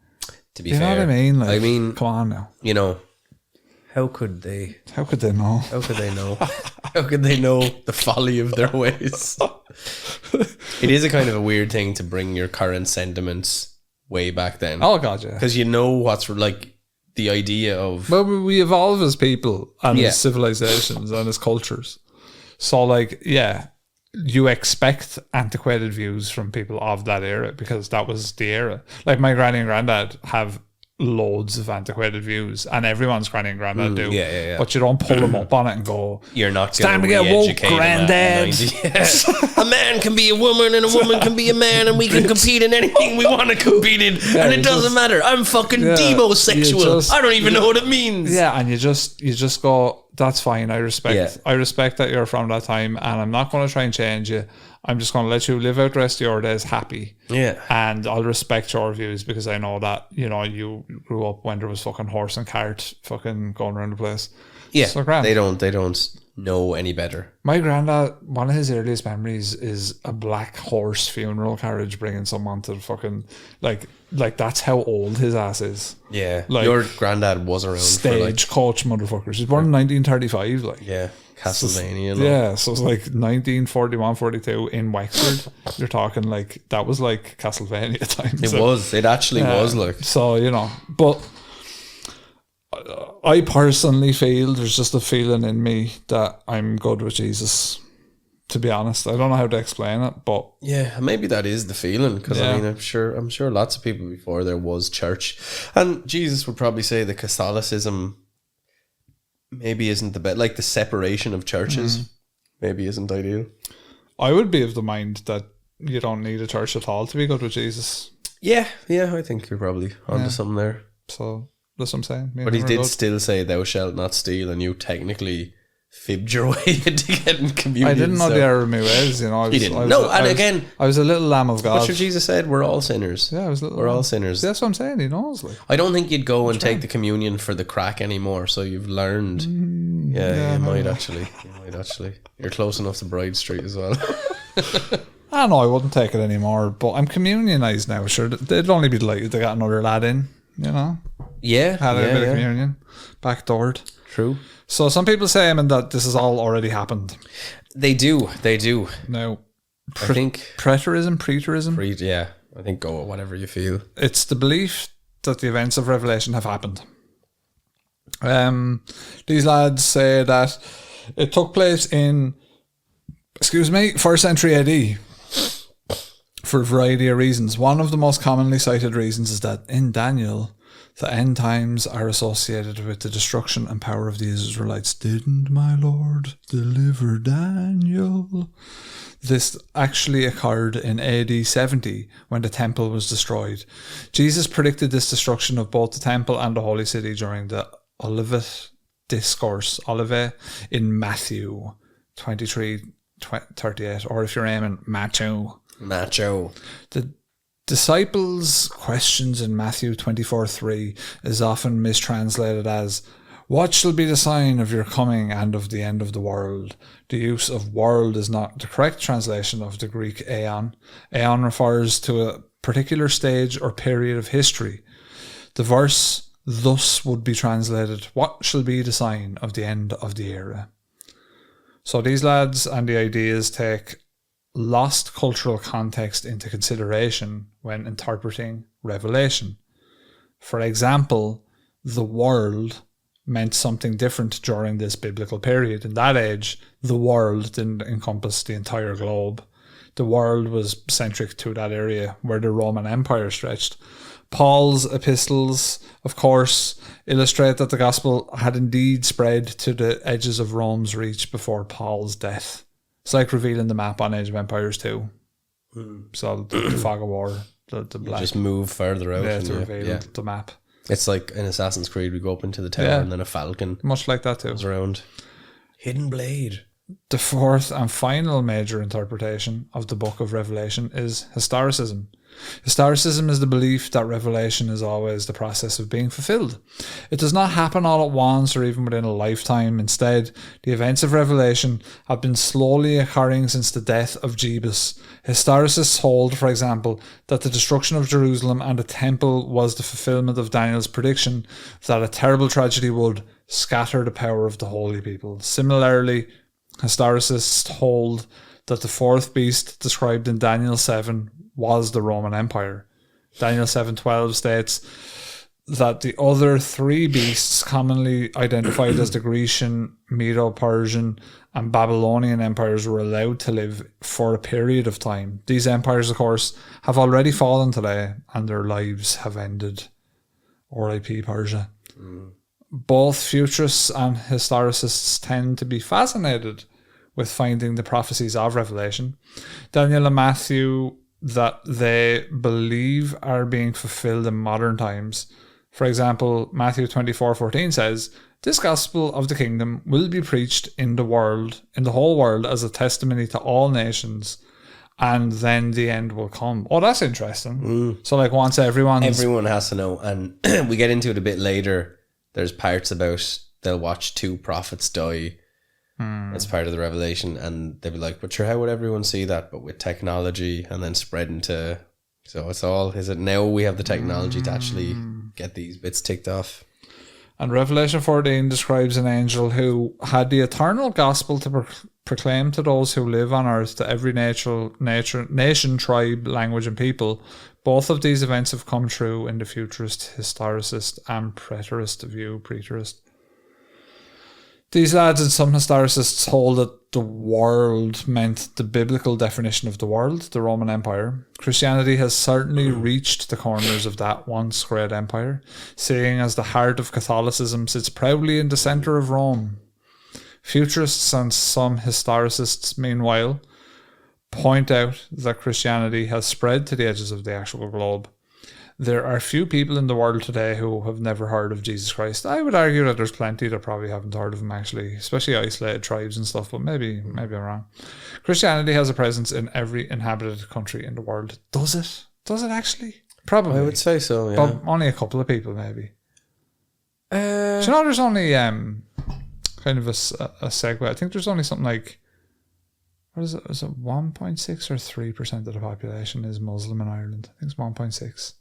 To be fair. You know what I mean? Like, come on now. How could they? How could they know? How could they know? How could they know the folly of their ways? It is a kind of a weird thing to bring your current sentiments way back then. Oh, God, yeah. Because what's like the idea of... Well, we evolve as people and as civilizations and as cultures. So, like, yeah, you expect antiquated views from people of that era because that was the era. Like, my granny and granddad have loads of antiquated views, and everyone's granny and granddad do. Yeah. But you don't pull them up on it and go, you're not it's time to get woke, granddad. A man can be a woman and a woman can be a man, and we can compete in anything we want to compete in, and it doesn't matter. I'm fucking demosexual. I don't even know what it means. Yeah, and you just go, that's fine. I respect that you're from that time, and I'm not going to try and change you. I'm just going to let you live out the rest of your days happy. Yeah. And I'll respect your views because I know that, you grew up when there was fucking horse and cart fucking going around the place. Yeah. So grand. They don't know any better. My granddad, one of his earliest memories is a black horse funeral carriage bringing someone to the fucking, like that's how old his ass is. Yeah. Like, your granddad was around Stagecoach motherfuckers. He was born in 1935, like. Yeah. Castlevania. Yeah, so it's like 1941, 42 in Wexford. You're talking like, that was like Castlevania time. It actually was like. So, you know, but I personally feel there's just a feeling in me that I'm good with Jesus, to be honest. I don't know how to explain it, but yeah, maybe that is the feeling, because I mean, I'm sure lots of people before there was church, and Jesus would probably say that Catholicism maybe isn't the best, like the separation of churches maybe isn't ideal. I would be of the mind that you don't need a church at all to be good with Jesus. Yeah, I think you're probably onto something there. So that's what I'm saying. But he did still say thou shalt not steal, and you technically fibbed your way into getting communion. I didn't know the error of my ways, you know. He didn't. I was a little lamb of God. That's what Jesus said, we're all sinners. Yeah, we're all sinners. That's what I'm saying, he knows. Like, I don't think you'd go and take the communion for the crack anymore, so you've learned. You might actually. You're close enough to Bride Street as well. I know I wouldn't take it anymore, but I'm communionized now. Sure, they'd only be delighted they got another lad in, you know. Yeah, had a bit of communion, backdoored. True. So some people say, that this has all already happened. They do. Now, I think preterism. I think go with whatever you feel. It's the belief that the events of Revelation have happened. These lads say that it took place in, 1st century AD. For a variety of reasons. One of the most commonly cited reasons is that in Daniel, the end times are associated with the destruction and power of the Israelites. Didn't my Lord deliver Daniel? This actually occurred in AD 70 when the temple was destroyed. Jesus predicted this destruction of both the temple and the holy city during the Olivet discourse, in Matthew 23:38, or if you're aiming, Matthew. The disciples' questions in Matthew 24:3 is often mistranslated as, what shall be the sign of your coming and of the end of the world? The use of world is not the correct translation of the Greek aeon. Aeon refers to a particular stage or period of history. The verse thus would be translated, what shall be the sign of the end of the era? So these lads and the ideas take lost cultural context into consideration when interpreting Revelation. For example, the world meant something different during this biblical period. In that age, the world didn't encompass the entire globe. The world was centric to that area where the Roman Empire stretched. Paul's epistles, of course, illustrate that the gospel had indeed spread to the edges of Rome's reach before Paul's death. It's like revealing the map on Age of Empires 2. So the fog of war, the black. You just move further out. Yeah, to reveal the map. It's like in Assassin's Creed, we go up into the tower and then a falcon. Much like that too. Goes around. Hidden blade. The fourth and final major interpretation of the book of Revelation is historicism. Historicism is the belief that revelation is always the process of being fulfilled. It does not happen all at once or even within a lifetime. Instead, the events of Revelation have been slowly occurring since the death of Jebus. Historicists hold, for example, that the destruction of Jerusalem and the temple was the fulfillment of Daniel's prediction that a terrible tragedy would scatter the power of the holy people. Similarly, historicists hold that the fourth beast described in Daniel 7 was the Roman Empire. Daniel 7:12 states that the other three beasts commonly identified as the Grecian, Medo-Persian and Babylonian empires were allowed to live for a period of time. These empires, of course, have already fallen today and their lives have ended. R.I.P. Persia. Both futurists and historicists tend to be fascinated with finding the prophecies of Revelation. Daniel and Matthew that they believe are being fulfilled in modern times. For example, Matthew 24:14 says, "This gospel of the kingdom will be preached in the whole world as a testimony to all nations, and then the end will come." Oh, that's interesting. So like once everyone has to know, and we get into it a bit later. There's parts about they'll watch two prophets die That's part of the revelation. And they'd be like, but sure, how would everyone see that? But with technology and then spreading to... So it's all... Is it now we have the technology to actually get these bits ticked off? And Revelation 14 describes an angel who had the eternal gospel to proclaim to those who live on earth, to every nation, tribe, language, and people. Both of these events have come true in the futurist, historicist, and preterist. These lads and some historicists hold that the world meant the biblical definition of the world, the Roman Empire. Christianity has certainly reached the corners of that once great empire, seeing as the heart of Catholicism sits proudly in the centre of Rome. Futurists and some historicists, meanwhile, point out that Christianity has spread to the edges of the actual globe. There are few people in the world today who have never heard of Jesus Christ. I would argue that there's plenty that probably haven't heard of him, actually, especially isolated tribes and stuff, but maybe I'm wrong. Christianity has a presence in every inhabited country in the world. Does it? Does it actually? Probably. I would say so, yeah. But only a couple of people, maybe. Do you know there's only kind of a segue? I think there's only something like, what is it? Is it 1.6 or 3% of the population is Muslim in Ireland? I think it's 1.6.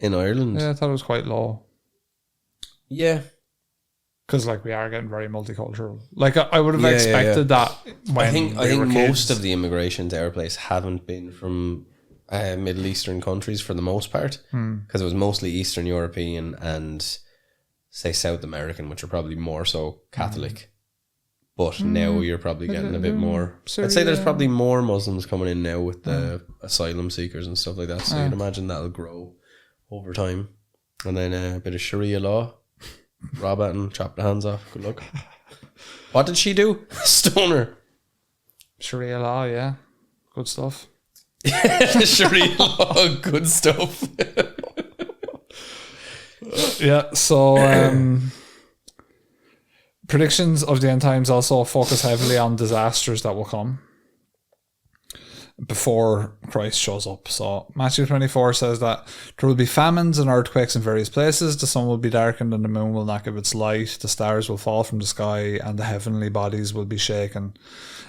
In Ireland? Yeah, I thought it was quite low. Yeah. Because like we are getting very multicultural. Like I would have expected that when I think kids. most of the immigration to our place haven't been from Middle Eastern countries for the most part. Because it was mostly Eastern European and say South American, which are probably more so Catholic. But now you're probably getting a bit more. Syria. I'd say there's probably more Muslims coming in now with the asylum seekers and stuff like that. So you'd imagine that'll grow over time. And then a bit of Sharia law. Rob it and chop the hands off. Good luck. What did she do? Stoner. Sharia law, yeah. Good stuff. Sharia law, good stuff. Yeah, so predictions of the end times also focus heavily on disasters that will come before Christ shows up. So Matthew 24 says that there will be famines and earthquakes in various places. The sun will be darkened and the moon will not give its light. The stars will fall from the sky and the heavenly bodies will be shaken.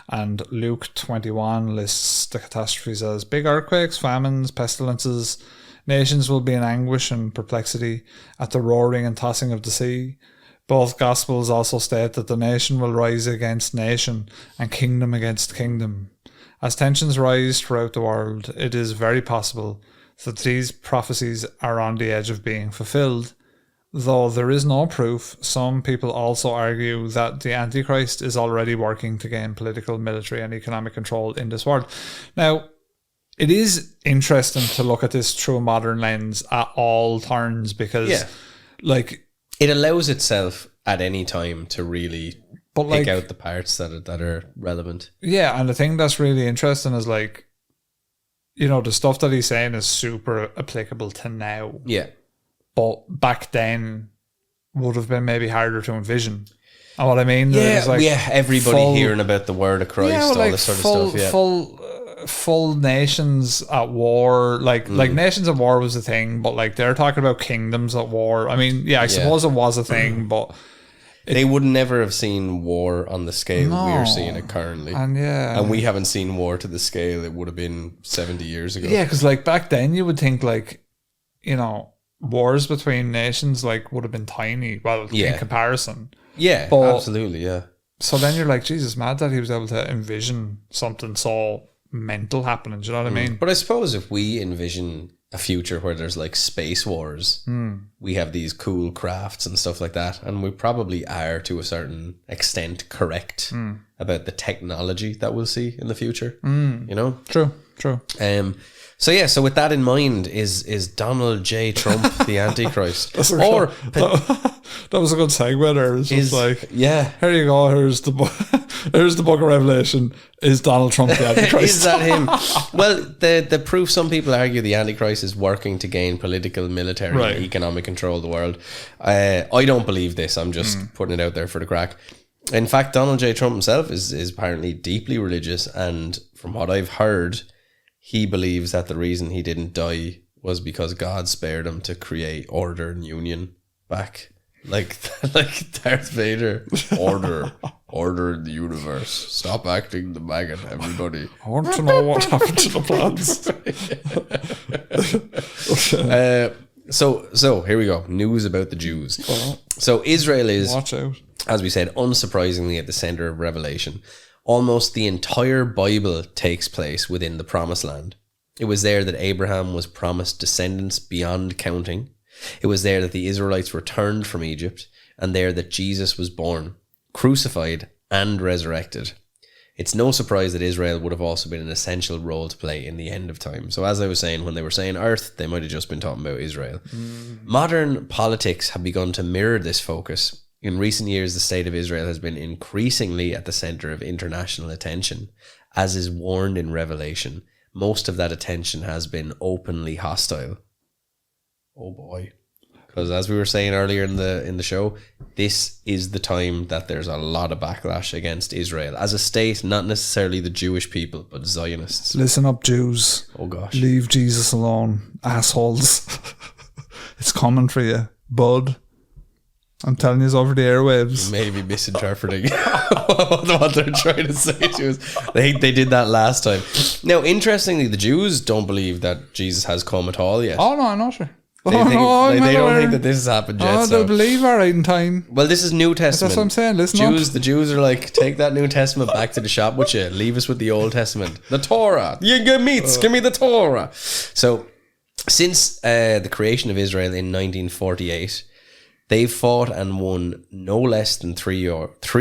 And Luke 21 lists the catastrophes as big earthquakes, famines, pestilences. Nations will be in anguish and perplexity at the roaring and tossing of the sea. Both Gospels also state that the nation will rise against nation and kingdom against kingdom. As tensions rise throughout the world, it is very possible that these prophecies are on the edge of being fulfilled. Though there is no proof, some people also argue that the Antichrist is already working to gain political, military and economic control in this world. Now, it is interesting to look at this through a modern lens at all turns because like it allows itself at any time to really but pick like, out the parts that are relevant. Yeah, and the thing that's really interesting is like, you know, the stuff that he's saying is super applicable to now. Yeah. But back then would have been maybe harder to envision. And what I mean is like everybody hearing about the word of Christ, all this sort of stuff. Yeah. Full nations at war, like nations at war was a thing, but like they're talking about kingdoms at war. I mean, I suppose it was a thing, but they would never have seen war on the scale we're seeing it currently. And we haven't seen war to the scale it would have been 70 years ago. Yeah, because like back then you would think like, you know, wars between nations like would have been tiny, in comparison. Yeah, but, absolutely, yeah. So then you're like, Jesus, mad that he was able to envision something so mental happening. Do you know what I mean? But I suppose if we envision a future where there's like space wars, we have these cool crafts and stuff like that, and we probably are to a certain extent correct about the technology that we'll see in the future. You know? True. So with that in mind, is Donald J. Trump the Antichrist? That was a good segue there. It's just like, here you go. Here's the book. Here's the book of Revelation. Is Donald Trump the Antichrist? Is that him? Well, the proof, some people argue the Antichrist is working to gain political, military, and economic control of the world. I don't believe this. I'm just putting it out there for the crack. In fact, Donald J. Trump himself is apparently deeply religious, and from what I've heard, he believes that the reason he didn't die was because God spared him to create order and union back like Darth Vader. Order in the universe. Stop acting the maggot, everybody. I want to know what happened to the plants. So here we go. News about the Jews. So Israel is, Watch out. as we said, unsurprisingly at the center of Revelation. Almost the entire Bible takes place within the Promised Land. It was there that Abraham was promised descendants beyond counting. It was there that the Israelites returned from Egypt, and there that Jesus was born, crucified, and resurrected. It's no surprise that Israel would have also been an essential role to play in the end of time. So as I was saying, when they were saying earth, they might have just been talking about Israel. Modern politics have begun to mirror this focus. In recent years, the state of Israel has been increasingly at the center of international attention. As is warned in Revelation, most of that attention has been openly hostile. Oh boy. Because as we were saying earlier in the show, this is the time that there's a lot of backlash against Israel as a state, not necessarily the Jewish people, but Zionists. Listen up, Jews. Oh gosh. Leave Jesus alone, assholes. It's coming for you, bud. I'm telling you, it's over the airwaves. You may be misinterpreting what they're trying to say to us. They did that last time. Now, interestingly, the Jews don't believe that Jesus has come at all yet. Oh no, I'm not sure. They don't think that this has happened yet. Oh, they'll believe our right in time. Well, this is New Testament. That's what I'm saying. Listen Jews, up. the Jews are like, take that New Testament back to the shop with you. Leave us with the Old Testament. The Torah. You give meats. Give me the Torah. So, since the creation of Israel in 1948, they've fought and won no less than three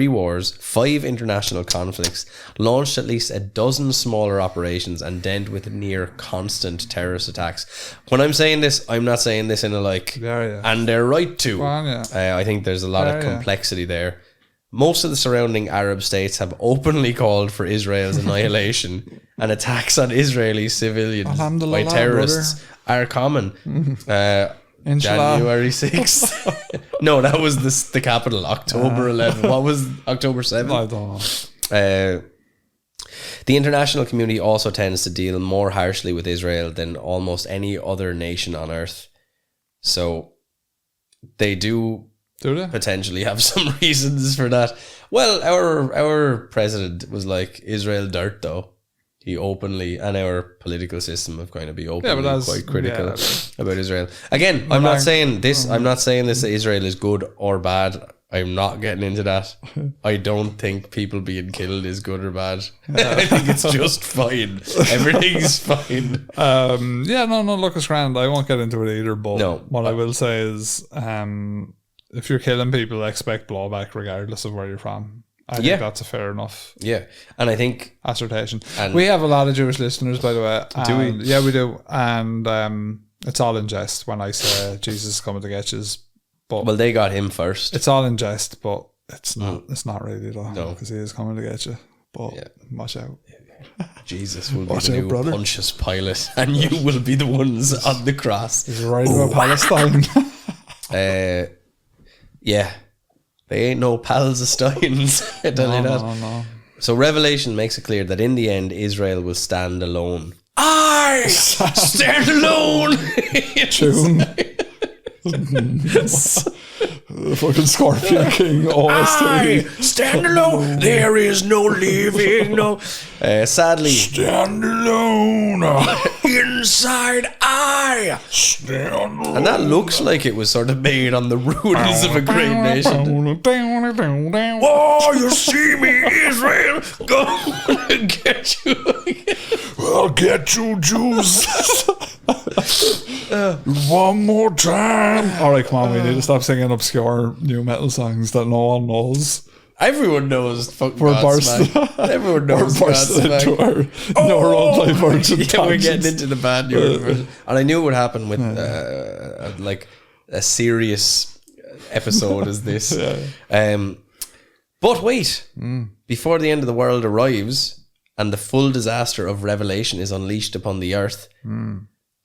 wars, 5 international conflicts, launched at least a dozen smaller operations, and dealt with near constant terrorist attacks. When I'm saying this, I'm not saying this in a and they're right to. Well, yeah. I think there's a lot of complexity there. Most of the surrounding Arab states have openly called for Israel's annihilation, and attacks on Israeli civilians by terrorists are common. January 6th. No, that was the capital. October 11th. What was October 7th? I don't know. The international community also tends to deal more harshly with Israel than almost any other nation on earth. So they do they? Potentially have some reasons for that. Well, our president was like, Israel dirt though. He openly, and our political system have kind of been openly quite critical about Israel. Again, I'm not saying this that Israel is good or bad. I'm not getting into that. I don't think people being killed is good or bad. I think it's just fine. Everything's fine. Look, it's grand. I won't get into it either, but what I will say is if you're killing people, expect blowback regardless of where you're from. I think that's a fair enough. Yeah, and I think assertion. And we have a lot of Jewish listeners, by the way. Do we? Yeah, we do, and it's all in jest when I say Jesus is coming to get you. But well, they got him first. It's all in jest, but it's not. It's not really though, because he is coming to get you. But watch out. Jesus will be the new Pontius Pilate, and you will be the ones on the cross. He's right about Palestine. Yeah. They ain't no Palestinians. No. So Revelation makes it clear that in the end, Israel will stand alone. I stand alone. Tune. The fucking Scorpion King. I stand alone. There is no leaving. No. Sadly, stand alone. Inside I stand alone. And that looks like it was sort of made on the ruins of a great nation. Oh, you see me, Israel? Go and get you. I'll get you, Jews. One more time. Alright, come on, we need to stop singing obscure new metal songs that no one knows. Everyone knows fucking Godsmack. Everyone knows Godsmack. We're getting into the bad new version. And I knew it would happen with like a serious episode as this. But wait, before the end of the world arrives and the full disaster of Revelation is unleashed upon the earth,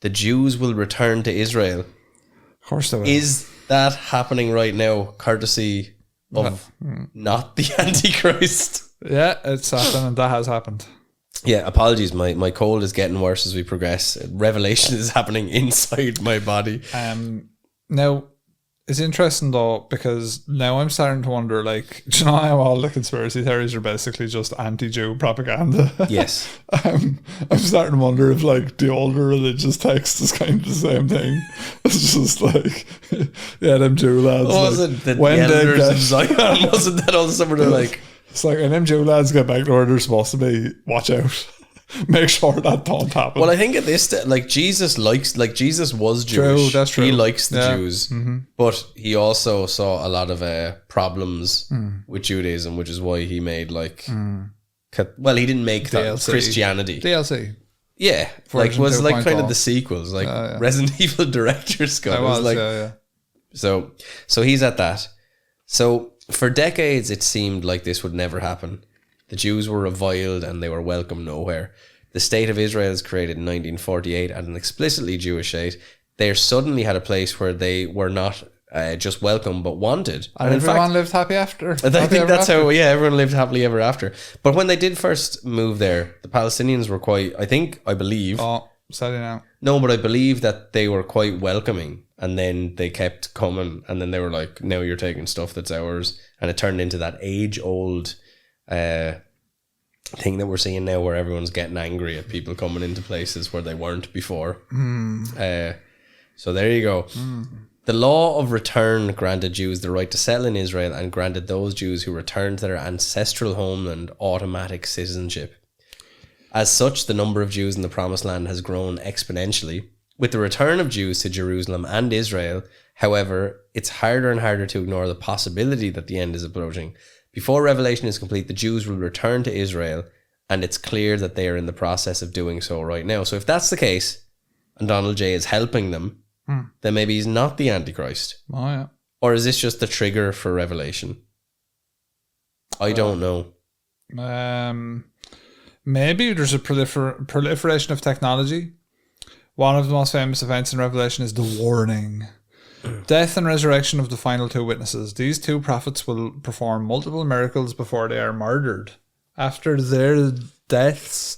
the Jews will return to Israel. Of course they will. Is that happening right now, courtesy of not the Antichrist? Yeah, it's happening. That has happened. Yeah, apologies. My cold is getting worse as we progress. Revelation is happening inside my body. Now, It's interesting though, because now I'm starting to wonder, like, do you know how all the conspiracy theories are basically just anti-Jew propaganda? Yes. I'm starting to wonder if, like, the older religious text is kind of the same thing. It's just like, yeah, them Jew lads. Wasn't like, the elders in Zion? Wasn't that all summer? They're like, it's like when them Jew lads get back to where they're supposed to be, watch out. Make sure that don't happen. well, I think at this, Jesus was Jewish. True, that's true. He likes the Yeah. Jews, but he also saw a lot of problems with Judaism, which is why he made well, he didn't make that DLC. Christianity. DLC. Yeah, Version was like kind 2.0. of the sequels, like Resident Evil Director's Scott. It was like, yeah. So he's at that. So for decades, it seemed like this would never happen. The Jews were reviled and they were welcome nowhere. The state of Israel is created in 1948 as an explicitly Jewish state. They suddenly had a place where they were not just welcome but wanted. And everyone lived happy after. I think that's how, everyone lived happily ever after. But when they did first move there, the Palestinians were quite, I believe. Oh, sorry now. No, but I believe that they were quite welcoming. And then they kept coming. And then they were like, now you're taking stuff that's ours. And it turned into that age-old thing that we're seeing now, where everyone's getting angry at people coming into places where they weren't before. So there you go. The law of return granted Jews the right to settle in Israel and granted those Jews who returned to their ancestral homeland automatic citizenship. As such, the number of Jews in the Promised Land has grown exponentially. With the return of Jews to Jerusalem and Israel, however, it's harder and harder to ignore the possibility that the end is approaching. Before Revelation is complete, the Jews will return to Israel, and it's clear that they are in the process of doing so right now. So if that's the case, and Donald J is helping them, then maybe he's not the Antichrist. Oh, yeah. Or is this just the trigger for Revelation? I don't know. Maybe there's a proliferation of technology. One of the most famous events in Revelation is the warning. Death and resurrection of the final two witnesses. These two prophets will perform multiple miracles before they are murdered. After their deaths,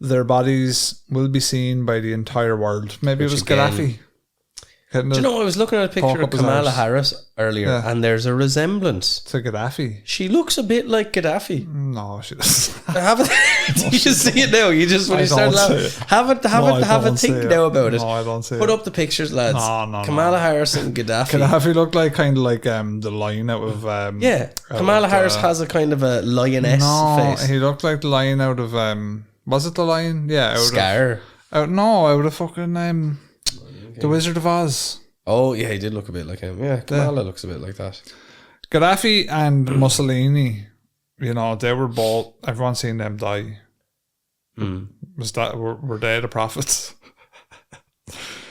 their bodies will be seen by the entire world. Maybe it was Gaddafi. Do you know, I was looking at a picture of Kamala Harris earlier, and there's a resemblance to Gaddafi. She looks a bit like Gaddafi. No, she doesn't. You just see it now. You just, when you start laughing, have a think now about it. No, I don't see it. Put up the pictures, lads. No, Kamala Harris and Gaddafi. Gaddafi looked like kind of like the lion out of Kamala Harris has a kind of a lioness face. He looked like the lion out of was it the lion? Yeah, Scar. Out of fucking The Wizard of Oz. Oh, yeah, he did look a bit like him. Yeah, Kamala looks a bit like that. Gaddafi and Mussolini, you know, they were both, everyone's seen them die. Were they the prophets?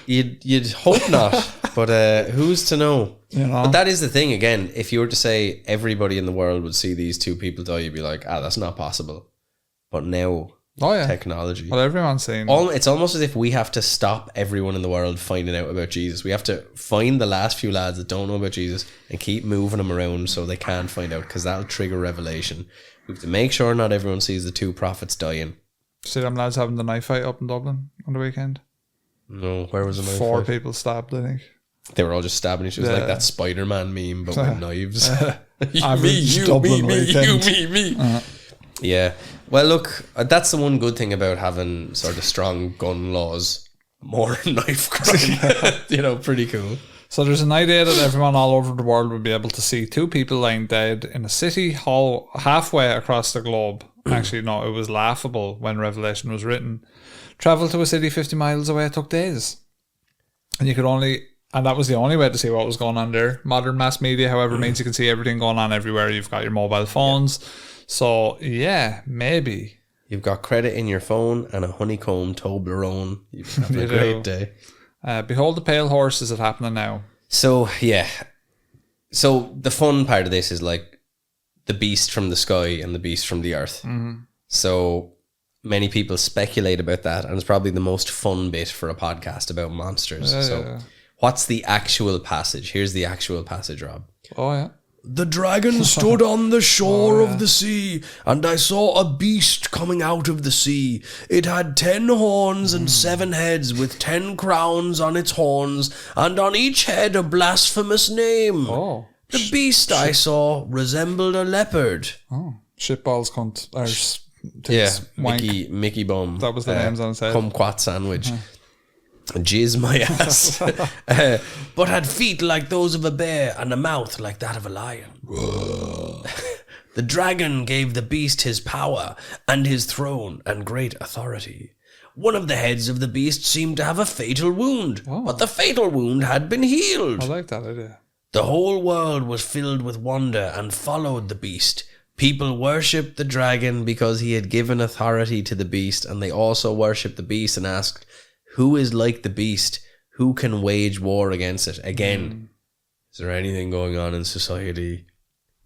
You'd hope not, but who's to know? You know? But that is the thing, again, if you were to say everybody in the world would see these two people die, you'd be like, that's not possible. But now... technology. Well, everyone's saying it's almost as if we have to stop everyone in the world finding out about Jesus. We have to find the last few lads that don't know about Jesus and keep moving them around so they can't find out, because that'll trigger revelation. We have to make sure not everyone sees the two prophets dying. See them lads having the knife fight up in Dublin on the weekend? No, where was the knife 4 fight? people stabbed, I think. They were all just stabbing each other. It was like that Spider-Man meme, but with knives. Me. Yeah. Well, look, that's the one good thing about having sort of strong gun laws. More knife crime. Pretty cool. So there's an idea that everyone all over the world would be able to see 2 people lying dead in a city hall halfway across the globe. Actually, no, it was laughable when Revelation was written. Travel to a city 50 miles away took days. And that was the only way to see what was going on there. Modern mass media, however, means you can see everything going on everywhere. You've got your mobile phones. Yeah. So, yeah, maybe. You've got credit in your phone and a honeycomb Toblerone. You've had a great day. Behold the pale horse, is it happening now? So, yeah. So, the fun part of this is like the beast from the sky and the beast from the earth. Mm-hmm. So, many people speculate about that, and it's probably the most fun bit for a podcast about monsters. What's the actual passage? Here's the actual passage, Rob. Oh, yeah. The dragon stood on the shore of the sea, and I saw a beast coming out of the sea. It had 10 horns and 7 heads, with 10 crowns on its horns, and on each head a blasphemous name. Oh. The beast I saw resembled a leopard. Oh. Shitballs cunt. Wank. Mickey Bum. That was the names on its head. Kumquat sandwich. Jizz my ass. But had feet like those of a bear and a mouth like that of a lion. The dragon gave the beast his power and his throne and great authority. One of the heads of the beast seemed to have a fatal wound, but the fatal wound had been healed. I like that idea. The whole world was filled with wonder and followed the beast. People worshipped the dragon because he had given authority to the beast, and they also worshipped the beast and asked, who is like the beast? Who can wage war against it? Again, is there anything going on in society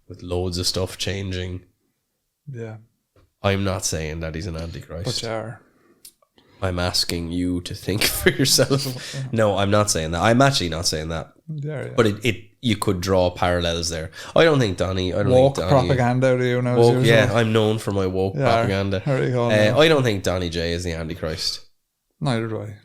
with loads of stuff changing? Yeah. I'm not saying that he's an antichrist. But you are. I'm asking you to think for yourself. No, I'm not saying that. I'm actually not saying that. Yeah. But you could draw parallels there. I don't think Donnie. Woke propaganda, do you know? Woke, I'm known for my woke propaganda. There you go. I don't think Donnie J is the antichrist. Neither do I.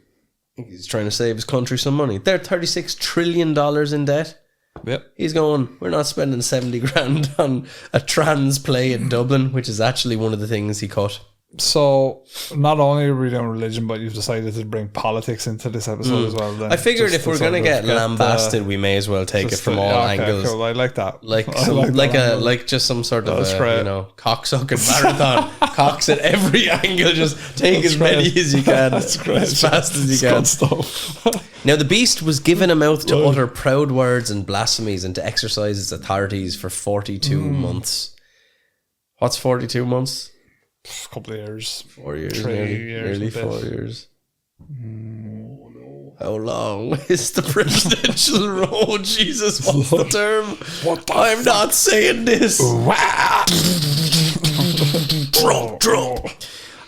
He's trying to save his country some money. They're $36 trillion in debt. Yep. He's going, we're not spending 70 grand on a trans play in Dublin, which is actually one of the things he cut. So, not only are we doing religion, but you've decided to bring politics into this episode as well. Then. I figured if we're going to get lambasted, we may as well take it from all angles. Cool. I like that. Like just some sort of cocksucking marathon. Cocks at every angle, just take as many as you can, as fast as you can. Stuff. Now the beast was given a mouth to utter proud words and blasphemies and to exercise its authorities for 42 months. What's 42 months? A couple of years. 4 years. 3 years. Nearly 4 years. Oh no. How long is the presidential road? Jesus, what's the term? I'm not saying this. Trump.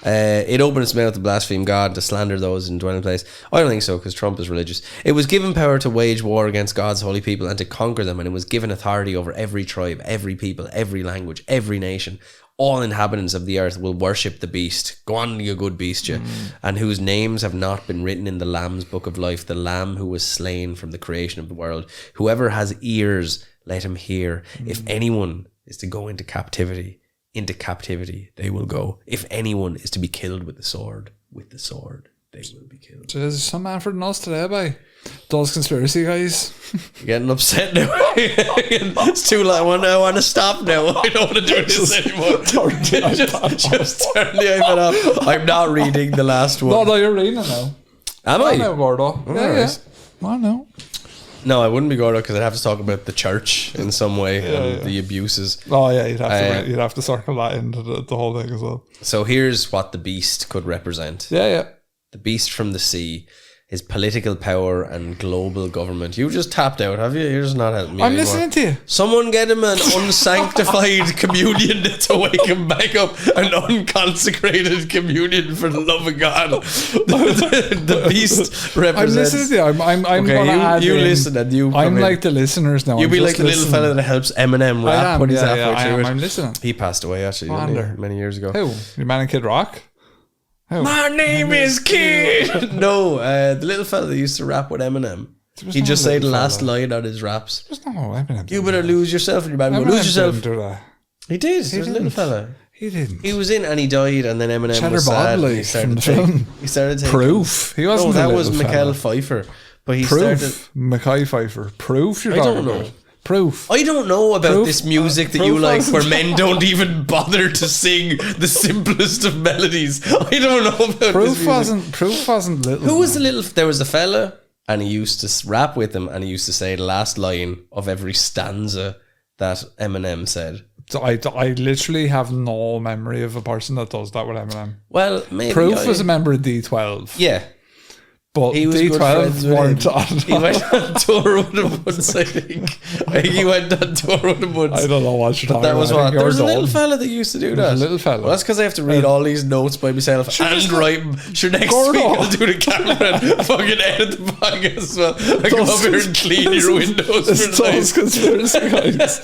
It opened its mouth to blaspheme God, to slander those in dwelling place. I don't think so, because Trump is religious. It was given power to wage war against God's holy people and to conquer them, and it was given authority over every tribe, every people, every language, every nation. All inhabitants of the earth will worship the beast. Go on, you good beast, you. And whose names have not been written in the Lamb's book of life, the Lamb who was slain from the creation of the world. Whoever has ears, let him hear. If anyone is to go into captivity they will go. If anyone is to be killed with the sword they will be killed. There's some man for the nose today, boy. Those conspiracy guys. You're getting upset now. It's too late. I want to stop now. I don't want to do this anymore. just turn the iPad off. I'm not reading the last one. No, you're reading it now. Am I? No, Gordo. Yeah. I know. No, I wouldn't be Gordo because I'd have to talk about the church in some way and the abuses. Oh yeah, you'd have to circle that into the whole thing as well. So here's what the beast could represent. Yeah. The beast from the sea is political power and global government. You just tapped out, have you? You're just not helping me I'm anymore. listening to you. Someone get him an unsanctified communion to wake him back up. An unconsecrated communion for the love of God. The beast represents... I'm listening to you. I'm okay, gonna add you in. listen and you I'm in. like the listeners now. You be like the little fella that helps Eminem rap when he's halfway through it. I'm listening. He passed away actually many years ago. Who? Your man and Kid Rock? Who? My name is Kid. No, the little fella that used to rap with Eminem. He just say the last line on his raps. There's no Eminem. You better lose yourself and your band will lose yourself. Didn't do that. He did. There's a little fella. He didn't. He was in and he died, and then Eminem Cheddar was sad. Bodley from the film. He started taking Proof. He wasn't. No, that was Michael Pfeiffer. But he Proof. Mackay Pfeiffer. Proof. I don't know. Proof. I don't know about this music that you like where men don't even bother to sing the simplest of melodies. I don't know about Proof this music. Proof wasn't little. Who was the little... There was a fella and he used to rap with him and he used to say the last line of every stanza that Eminem said. So I literally have no memory of a person that does that with Eminem. Well, maybe... Proof was a member of D12. Yeah. But He was good friends D12 with weren't him. on. He went on tour with him once, I think. He went on tour with him once. I don't know what you're talking That was about. I what. think There was a you're little dumb. fella that used to do that. A little fella. Well, that's because I have to read all these notes by myself and write them. Sure, next Gordo. week I'll do the camera and fucking edit the podcast as well. I come up here and clean your windows It's for the those night. conspiracy guys.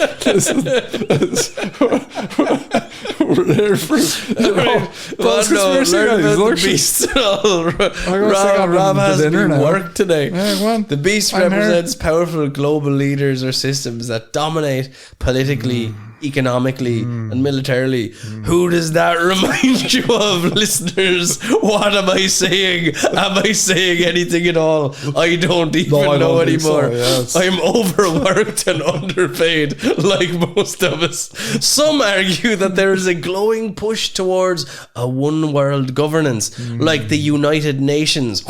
We're here for those conspiracy learn guys. about Look, the beast and all. I'm Rob having has the dinner been now. work today. Yeah, go on. The beast I'm here. represents powerful global leaders or systems that dominate politically, economically, and militarily. Who does that remind you of, listeners? What am I saying? Am I saying anything at all? I don't even I know don't think so, anymore. yes. I'm overworked and underpaid, like most of us. Some argue that there is a glowing push towards a one world governance, like the United Nations,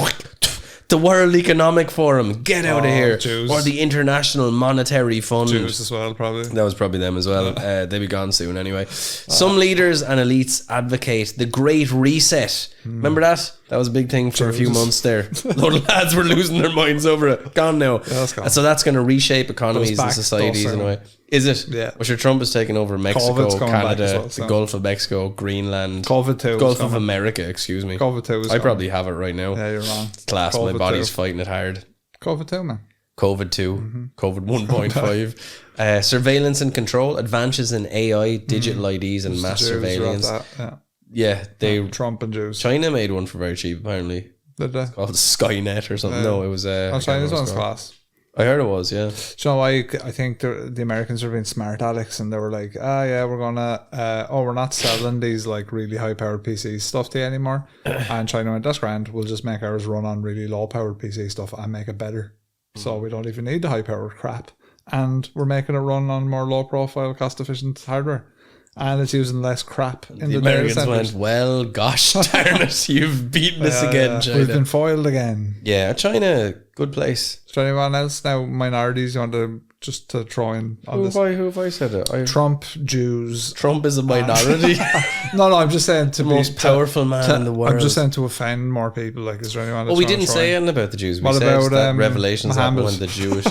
the World Economic Forum, get out of here, Jews. or the International Monetary Fund. Jews as well, probably. That was probably them as well. They'll be gone soon anyway. Some leaders and elites advocate the Great Reset. Remember that? That was a big thing for a few months there. A lot of lads were losing their minds over it. Gone now. that's gone. So that's going to reshape economies and back societies in a way. Is it? Yeah. Well, sure, Trump is taking over Mexico, COVID's coming back Canada, as well, the so. Gulf of Mexico, Greenland, COVID 2 Gulf of America, excuse me. COVID 2 is I coming. probably have it right now. Yeah, you're wrong. Class, my COVID body's 2. fighting it hard. COVID 2, man. COVID 2, COVID 1.5, surveillance and control, advances in AI, digital IDs, and mass Jews are at surveillance. that, yeah. Yeah, they Trump and Jews. China made one for very cheap, apparently. Did they? Called Skynet or something. No, it was. I can't Chinese remember what one's it's called. class. I heard it was, yeah. So I think the Americans are being smart addicts, and they were like, we're gonna we're not selling these like really high powered PC stuff to you anymore. And China went, that's grand, we'll just make ours run on really low powered PC stuff and make it better. So we don't even need the high powered crap. And we're making it run on more low profile, cost efficient hardware. And it's using less crap in the data Americans centers. went, well, gosh darn it, you've beaten us again, China. We've been foiled again. Yeah, China, good place. Is there anyone else now? Minorities you want to just to throw in on this? Who have I said it? Trump, Jews. Trump is a minority. No, I'm just saying to be Most powerful man in the world. I'm just saying to offend more people. Like, is there anyone? Well, we didn't say anything about the Jews. We What said about, that Revelations Muhammad? happened when the Jewish.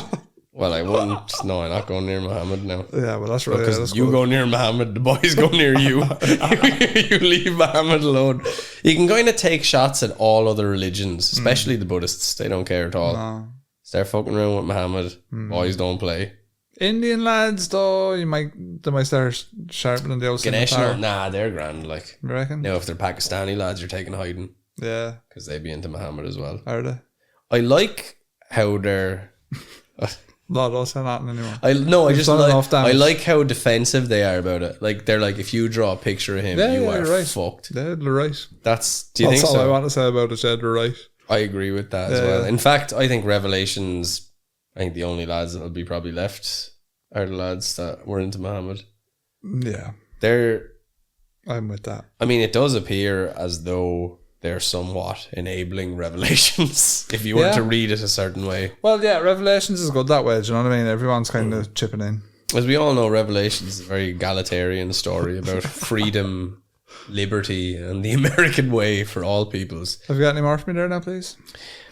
Well, I wouldn't. No, I'm not going near Muhammad now. Yeah, well, that's right. Because that's you good. go near Muhammad, the boys go near you. You leave Muhammad alone. You can kind of take shots at all other religions, especially the Buddhists. They don't care at all. No. Start fucking around with Muhammad. Boys don't play. Indian lads, though, they might start sharpening the old Ganesh, scimitar. nah, they're grand. Like, You reckon? now if they're Pakistani lads, you're taking hiding Yeah, because they'd be into Muhammad as well. are they? I like how they're. No, don't say nothing anymore. I just done enough like. I damage. like how defensive they are about it. Like they're like, if you draw a picture of him, Yeah, you yeah, are you're right. fucked. Yeah, they're right. That's. Do you That's think all I so? want to say about it. Said they're right. I agree with that as Yeah, well. yeah. In fact, I think Revelations. I think the only lads that'll be probably left are the lads that were into Muhammad. Yeah, They're. I'm with that. I mean, it does appear as though they're somewhat enabling Revelations if you were Yeah. to read it a certain way. Well, yeah, Revelations is good that way. Do you know what I mean? Everyone's kind of chipping in. As we all know, Revelations is a very egalitarian story about freedom, liberty, and the American way for all peoples. Have you got any more for me there now, please?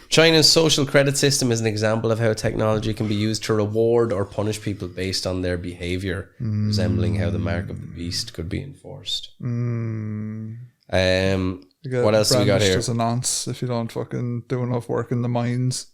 China's social credit system is an example of how technology can be used to reward or punish people based on their behavior, resembling how the mark of the beast could be enforced. What else do we got here? As a nonce if you don't fucking do enough work in the mines.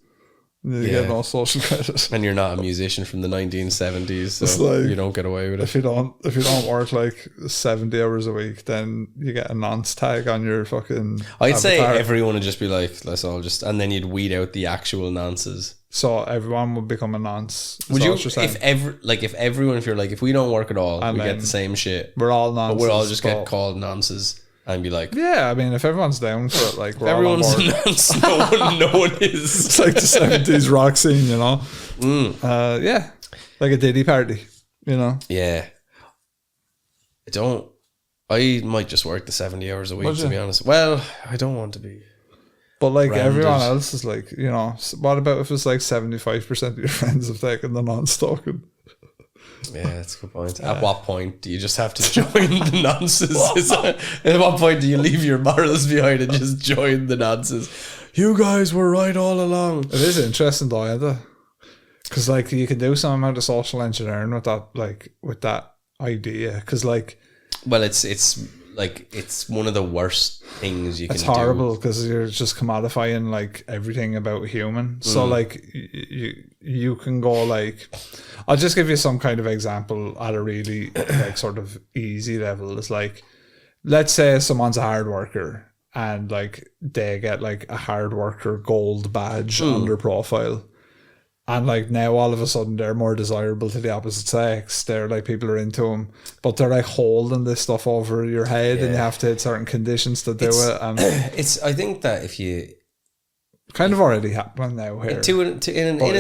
You Yeah. get no social credit. And you're not a musician from the 1970s, so It's like, you don't get away with it. If you don't work like 70 hours a week, then you get a nonce tag on your fucking I'd say avatar. everyone would just be like, let's all just, and then you'd weed out the actual nonces. So everyone would become a nonce. Would Is you, that what you're saying? if everyone, if you're like, if we don't work at all, And we get then the same shit, We're all but nonces. we'll all just but- get called nonces and be like, Yeah, I mean, if everyone's down for it, like, we're all on everyone's board. a nonce, no one is. It's like the 70s rock scene, you know? Yeah. Like a Diddy party, you know? Yeah. I might just work the 70 hours a week, Would to you? be honest. Well, I don't want to be. But like Branded. everyone else is like, you know, what about if it's like 75% of your friends have taken the non-stalking? Yeah, that's a good point. At what point do you just have to join the nonsense? At what point do you leave your morals behind and just join the nonsense? you guys were right all along. It is interesting though, isn't it? Because like you can do some amount of social engineering with that, like with that idea. Because like, well, it's like it's one of the worst things you can do. It's horrible because you're just commodifying like everything about human. So like you can go like, I'll just give you some kind of example at a really like sort of easy level. It's like, let's say someone's a hard worker and like they get like a hard worker gold badge on their profile. And like now all of a sudden they're more desirable to the opposite sex. They're like, people are into them, but they're like holding this stuff over your head and you have to hit certain conditions to do it. And I think that if you kind of already happening now here. In a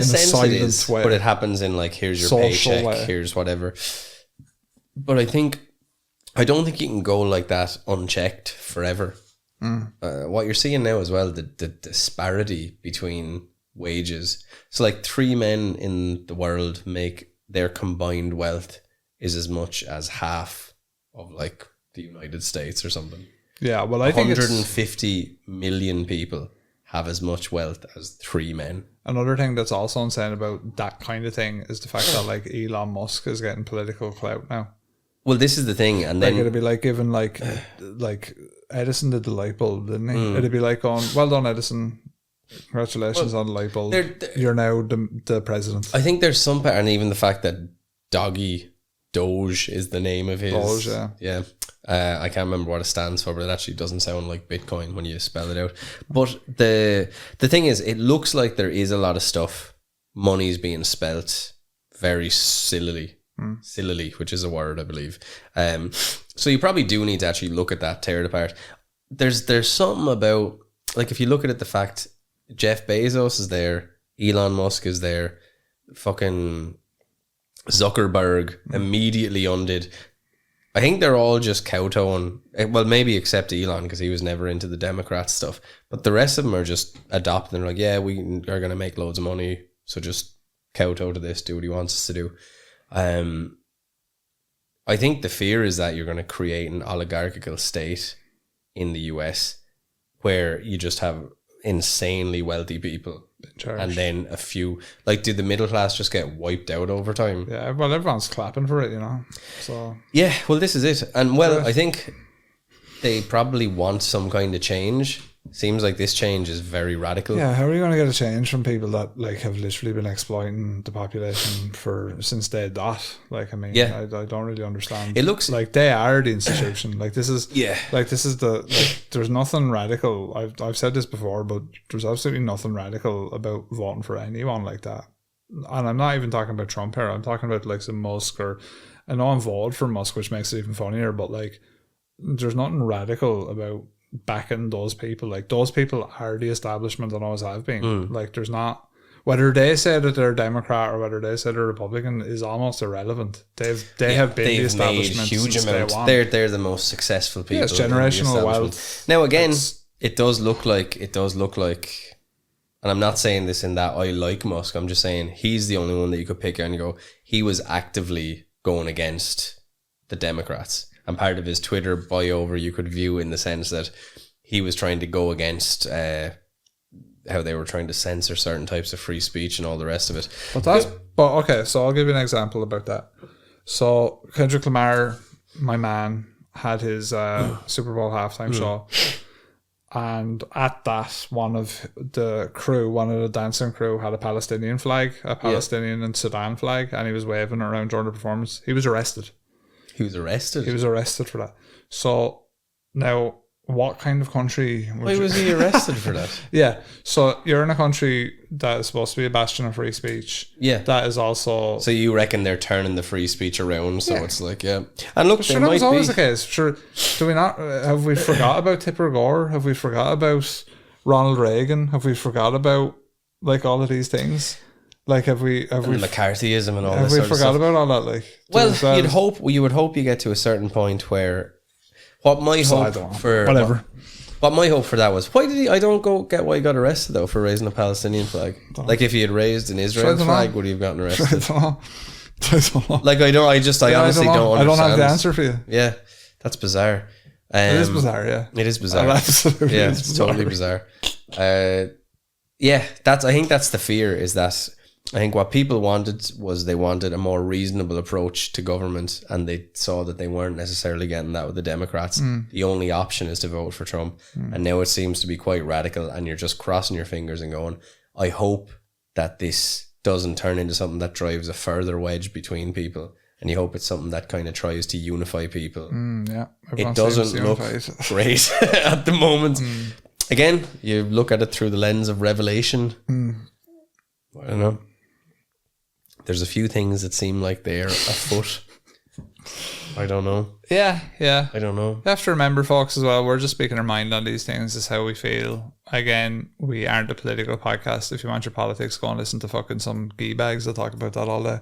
sense it is, way. But it happens in like, here's your social paycheck, way. Here's whatever. But I don't think you can go like that unchecked forever. What you're seeing now as well, the disparity between wages. So like 3 men in the world make their combined wealth is as much as half of like the United States or something. Yeah, well, I think 150 million people have as much wealth as 3 men. Another thing that's also insane about that kind of thing is the fact that like Elon Musk is getting political clout now. Well, this is the thing, and then like it'd be like giving like Edison did the light bulb, didn't he? It'd be like going, well done, Edison. Congratulations on the light bulb. You're now the president. I think there's some, and even the fact that Doge is the name of his. Doge, yeah. I can't remember what it stands for, but it actually doesn't sound like Bitcoin when you spell it out. But the thing is, it looks like there is a lot of stuff. Money's being spelt very sillily, which is a word, I believe. So you probably do need to actually look at that, tear it apart. There's something about, like, if you look at it, the fact Jeff Bezos is there, Elon Musk is there, fucking Zuckerberg immediately undid. I think they're all just kowtowing. Well, maybe except Elon, because he was never into the Democrat stuff. But the rest of them are just adopting. They're like, yeah, we are going to make loads of money, so just kowtow to this, do what he wants us to do. I think the fear is that you're going to create an oligarchical state in the US where you just have insanely wealthy people and then a few, like, did the middle class just get wiped out over time? Yeah, well, everyone's clapping for it, you know. So yeah, well, this is it. And well, I think they probably want some kind of change. Seems like this change is very radical. Yeah, how are you going to get a change from people that like have literally been exploiting the population since day dot? Like, I mean, I don't really understand. It looks like they are the institution. Like this is there's nothing radical. I've said this before, but there's absolutely nothing radical about voting for anyone like that. And I'm not even talking about Trump here. I'm talking about like some Musk, or I know I'm voted for Musk, which makes it even funnier. But like, there's nothing radical about backing those people. Like, those people are the establishment and always have been. Like, there's not, whether they say that they're Democrat or whether they say they're Republican is almost irrelevant. They have been the establishment huge since amounts. Day one. They're the most successful people. Yeah, it's generational wealth. Now again, it does look like, and I'm not saying this in that I like Musk, I'm just saying he's the only one that you could pick out and go, he was actively going against the Democrats. And part of his Twitter bio you could view in the sense that he was trying to go against how they were trying to censor certain types of free speech and all the rest of it. But okay, so I'll give you an example about that. So Kendrick Lamar, my man, had his Super Bowl halftime show. And at that, one of the dancing crew had a Palestinian flag, a Palestinian and Sudan flag, and he was waving around during the performance. He was arrested. He was arrested for that. So now, what kind of country? Why was he arrested for that? Yeah. So you're in a country that is supposed to be a bastion of free speech. Yeah. That is also. So you reckon they're turning the free speech around? So it's like, yeah. And look, sure, that was always the case. Sure. Do we not? Have we forgot about Tipper Gore? Have we forgot about Ronald Reagan? Have we forgot about like all of these things? Like, have we McCarthyism and all have this we sort of forgot stuff? about all that? Like, well, you would hope you get to a certain point where what my hope for that was, why did he? I don't go get why he got arrested though for raising a Palestinian flag. Like, if he had raised an Israel flag, would he have gotten arrested? I don't know. Like, I honestly don't understand. I don't have the answer for you. Yeah, that's bizarre. It is bizarre. Yeah, it is bizarre. Absolutely, yeah, it's totally bizarre. Yeah, I think that's the fear, is that I think what people wanted was they wanted a more reasonable approach to government, and they saw that they weren't necessarily getting that with the Democrats. The only option is to vote for Trump. And now it seems to be quite radical, and you're just crossing your fingers and going, I hope that this doesn't turn into something that drives a further wedge between people. And you hope it's something that kind of tries to unify people. It doesn't look great at the moment. Again, you look at it through the lens of Revelation. I don't know. There's a few things that seem like they're afoot. I don't know. Yeah. I don't know. You have to remember, folks, as well, we're just speaking our mind on these things. This is how we feel. Again, we aren't a political podcast. If you want your politics, go and listen to fucking some gee bags that talk about that all day.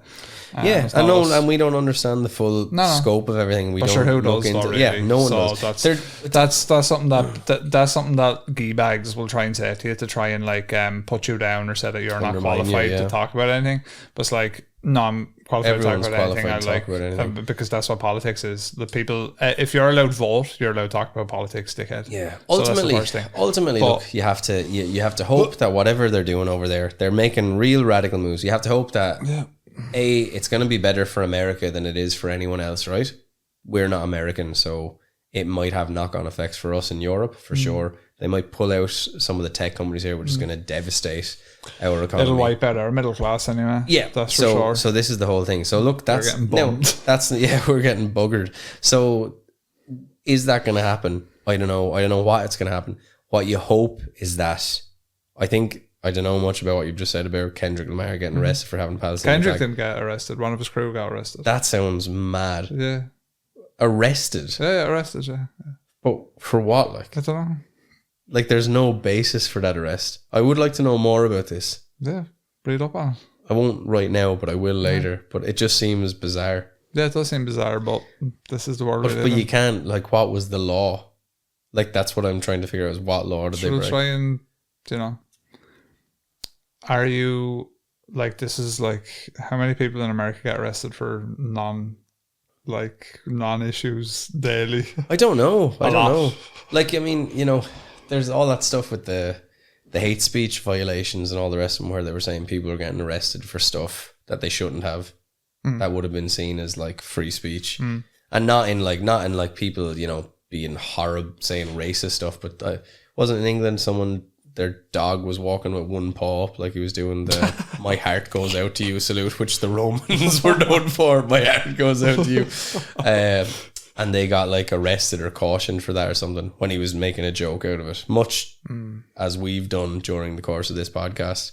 I know, and we don't understand the full scope of everything. We don't sure who look does, into. really. Yeah, no one does. That's something that's something that gee bags will try and say to you, to try and like put you down or say that you're not qualified to talk about anything. But it's like, no, I'm qualified to talk about anything. Because that's what politics is. The people, if you're allowed to vote, you're allowed to talk about politics, dickhead. Yeah. Ultimately, look, you have to hope that whatever they're doing over there, they're making real radical moves. You have to hope that it's going to be better for America than it is for anyone else, right? We're not American, so it might have knock-on effects for us in Europe, for sure. They might pull out some of the tech companies here, which is going to devastate our economy. It'll wipe out our middle class anyway. Yeah, that's for sure. So this is the whole thing. So look, we're getting buggered. So is that going to happen? I don't know what it's going to happen. What you hope is that, I don't know much about what you just said about Kendrick Lamar getting arrested for having a Palestinian Kendrick flag. didn't get arrested. One of his crew got arrested. That sounds mad. Yeah. Arrested? Yeah, arrested, yeah. But for what? Like, I don't know. Like, there's no basis for that arrest. I would like to know more about this. Yeah, read up on it. I won't right now, but I will later. But it just seems bizarre. Yeah, it does seem bizarre, but this is the world we live in. But you can't, like, what was the law? Like, that's what I'm trying to figure out, is what law did they break? We'll try and, are you, like, this is like, how many people in America get arrested for non-issues daily? I don't know. I don't know. Like, I mean, there's all that stuff with the hate speech violations and all the rest of them, where they were saying people are getting arrested for stuff that they shouldn't have. That would have been seen as like free speech, and not in like people being horrible, saying racist stuff. But wasn't in England their dog was walking with one paw up, like he was doing the "My heart goes out to you" salute, which the Romans were known for. My heart goes out to you. And they got like arrested or cautioned for that or something when he was making a joke out of it, much as we've done during the course of this podcast.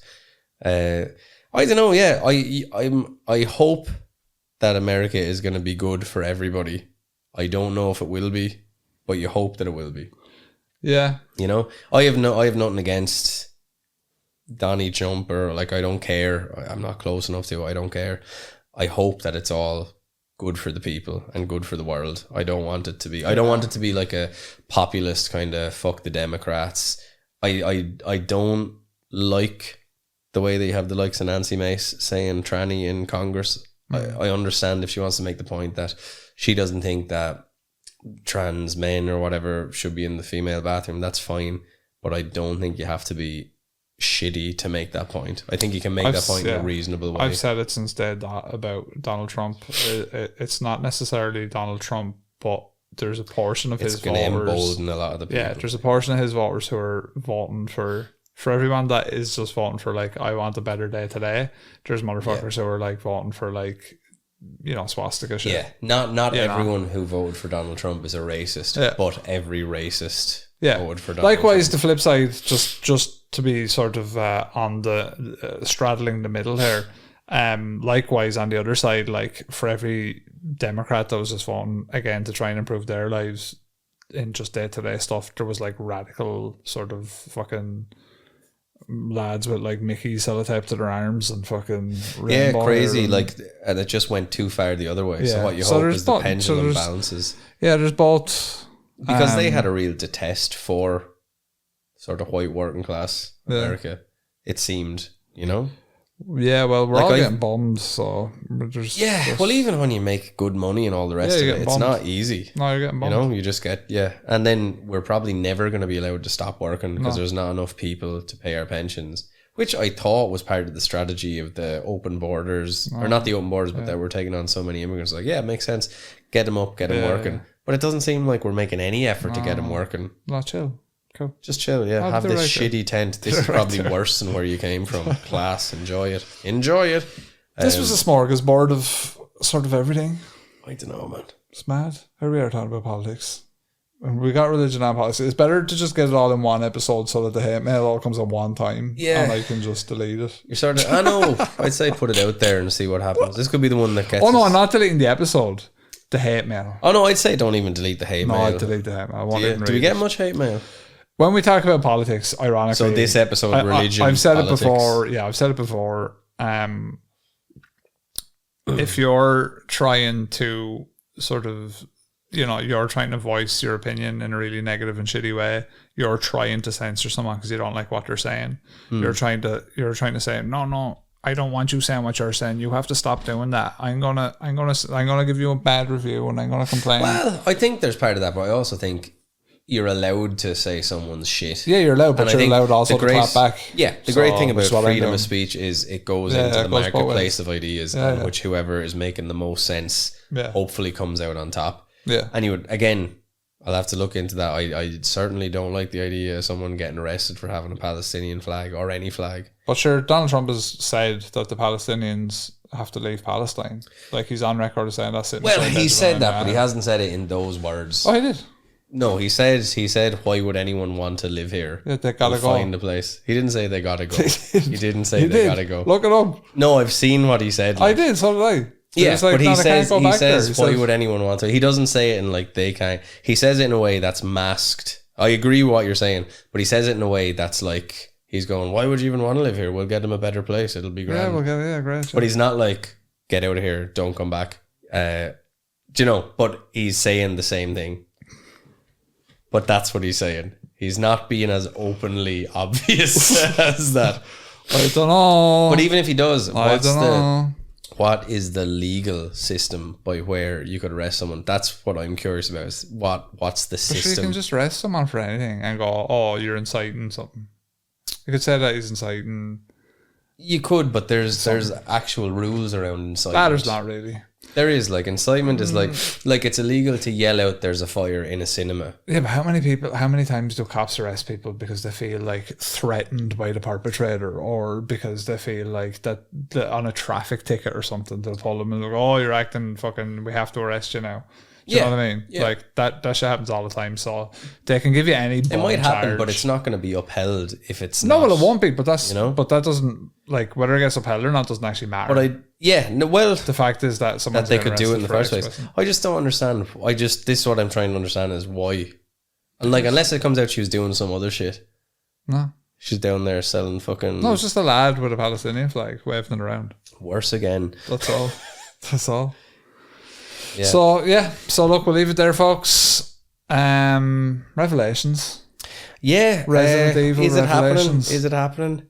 I don't know. Yeah, I hope that America is going to be good for everybody. I don't know if it will be, but you hope that it will be. Yeah, I have nothing against Donnie Trump, or like, I don't care. I'm not close enough to it. I don't care. I hope that it's all good for the people and good for the world. I don't want it to be like a populist kind of fuck the Democrats. I don't like the way they have the likes of Nancy Mace saying tranny in Congress. I understand if she wants to make the point that she doesn't think that trans men or whatever should be in the female bathroom. That's fine, but I don't think you have to be shitty to make that point. I think you can make that point in a reasonable way. I've said it since day dot about Donald Trump. It's not necessarily Donald Trump, but there's a portion of his voters. It's going to embolden a lot of the people. Yeah, there's a portion of his voters who are voting for everyone that is just voting for like, I want a better day today. There's motherfuckers who are like voting for like, swastika shit. Yeah, not everyone who voted for Donald Trump is a racist, but every racist voted for Donald Likewise, Trump. the flip side, just to be sort of on the straddling the middle here. Likewise, on the other side, like for every Democrat that was just voting again to try and improve their lives in just day-to-day stuff, there was like radical sort of fucking lads with like Mickey sellotape to their arms and fucking crazy, and it just went too far the other way. So what you hope is the pendulum balances. Yeah, there's both, because they had a real detest for sort of white working class America. It seemed, Yeah, well, we're Like, all getting bummed, so there's well, even when you make good money and all the rest of you're it, getting it's bummed. not easy. No, you're getting You bummed. know, you just get, and then we're probably never going to be allowed to stop working because there's not enough people to pay our pensions, which I thought was part of the strategy of the open borders, or not the open borders, but that we're taking on so many immigrants. Like, yeah, it makes sense. Get them up, get them working. But it doesn't seem like we're making any effort to get them working. No, chill. Cool. Just chill, yeah. Have this shitty tent. This is probably worse than where you came from. Class, enjoy it. Enjoy it. This was a smorgasbord of sort of everything. I don't know, man. It's mad. Here we are talking about politics. And we got religion and politics. It's better to just get it all in one episode so that the hate mail all comes at one time. Yeah. And I can just delete it. You're sort of, I know. I'd say put it out there and see what happens. This could be the one that gets Oh, no, I'm not deleting the episode. The hate mail. Oh, no, I'd say don't even delete the hate mail. No, I'd delete the hate mail. I won't even read do we get it. much hate mail? When we talk about politics, ironically... So this episode, religion, I've said politics. it before. Yeah, I've said it before. If you're trying to sort of, you're trying to voice your opinion in a really negative and shitty way, you're trying to censor someone because you don't like what they're saying. You're trying to say, no, I don't want you saying what you're saying. You have to stop doing that. I'm gonna give you a bad review and I'm gonna complain. Well, I think there's part of that, but I also think you're allowed to say someone's shit. Yeah, you're allowed, but you're allowed also to clap back. Yeah, the great thing about freedom of speech is it goes into the marketplace of ideas, which whoever is making the most sense hopefully comes out on top. Yeah. And you would, again, I'll have to look into that. I certainly don't like the idea of someone getting arrested for having a Palestinian flag or any flag. But sure, Donald Trump has said that the Palestinians have to leave Palestine. Like, he's on record as saying that's it. Well, he said that, but he hasn't said it in those words. Oh, he did? No, he said, why would anyone want to live here? Yeah, they gotta go. Find a place. He didn't say they gotta go. He didn't say they gotta go. Look it up. No, I've seen what he said. I did, so did I. Yeah, but he says why would anyone want to? He doesn't say it in like they can't. He says it in a way that's masked. I agree with what you're saying, but he says it in a way that's like he's going, why would you even want to live here? We'll get him a better place. It'll be grand. Yeah, great. But he's not like, get out of here, don't come back. Do you know? But he's saying the same thing. But that's what he's saying. He's not being as openly obvious as that. I don't know. But even if he does, what is the legal system by where you could arrest someone? That's what I'm curious about. Is what's the system? You can just arrest someone for anything and go, oh, you're inciting something. You could say that he's inciting. You could, but there's actual rules around incitement. There's not really. There is, like, incitement is like it's illegal to yell out there's a fire in a cinema. Yeah, but how many times do cops arrest people because they feel like threatened by the perpetrator, or because they feel like that on a traffic ticket or something they'll pull them and they'll go, oh, you're acting fucking, we have to arrest you now. Do you know what I mean? Yeah. Like that shit happens all the time. So they can give you any. It might happen, but it's not going to be upheld if it's no. Well, it won't be. But that's but that doesn't, like, whether it gets upheld or not doesn't actually matter. But the fact is that someone they could do it in the first place. I just don't understand. This is what I'm trying to understand is why, and like unless it comes out she was doing some other shit. No, she's down there selling fucking. No, it's just a lad with a Palestinian flag waving it around. Worse again. That's all. That's all. Yeah. So look, we'll leave it there, folks. Revelations. Yeah. Resident Evil is it Revelations. Happening? Is it happening?